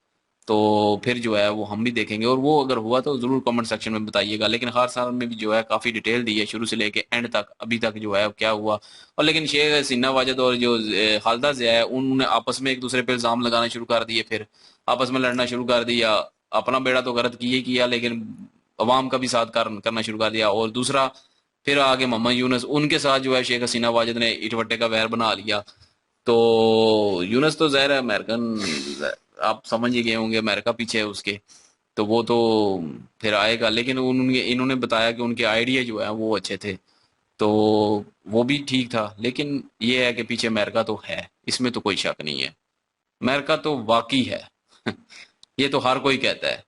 तो फिर जो है वो हम भी देखेंगे, और वो अगर हुआ तो जरूर कमेंट सेक्शन में बताइएगा। लेकिन खान साहब ने भी जो है काफी डिटेल दी है शुरू से लेके एंड तक, अभी तक जो है क्या हुआ। और लेकिन शेख हसीना वाजद और जो खालिदा जिया है उन्होंने आपस में एक दूसरे पे इल्जाम लगाना शुरू कर दिए, फिर आपस में लड़ना शुरू कर दिया, अपना बेड़ा तो गलत किया ही किया, लेकिन अवाम का भी साथ करना शुरू कर दिया। और दूसरा फिर आगे मोहम्मद यूनुस, उनके साथ जो है शेख हसीना वाजद ने इटवट्टे का वैर बना लिया। तो यूनुस तो ज़ाहिर है अमेरिकन, आप समझ ही गए होंगे अमेरिका पीछे है उसके, तो वो तो फिर आएगा, लेकिन उन्होंने इन्होंने बताया कि उनके आइडिया जो है वो अच्छे थे, तो वो भी ठीक था, लेकिन ये है कि पीछे अमेरिका तो है, इसमें तो कोई शक नहीं है, अमेरिका तो वाकई है। ये तो हर कोई कहता है,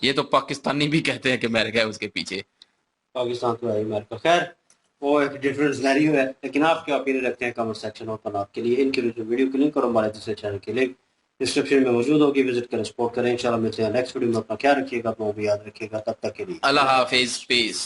ये तो पाकिस्तानी भी कहते हैं कि अमेरिका है उसके पीछे। पाकिस्तान तो है अमेरिका, खैर वो एक डिफरेंट सिनेरियो है। लेकिन आप क्या ओपिनियन रखते हैं कमेंट सेक्शन ओपन आपके लिए। इनके जो वीडियो की लिंक और हमारे दूसरे चैनल की लिंक डिस्क्रिप्शन में मौजूद होगी, विजिट करें, सपोर्ट करें। इंशाल्लाह मिलते हैं नेक्स्ट वीडियो में। अपना ख्याल रखिएगा, अपना भी याद रखिएगा, तब तक के लिए अल्लाह हाफिज, पीस।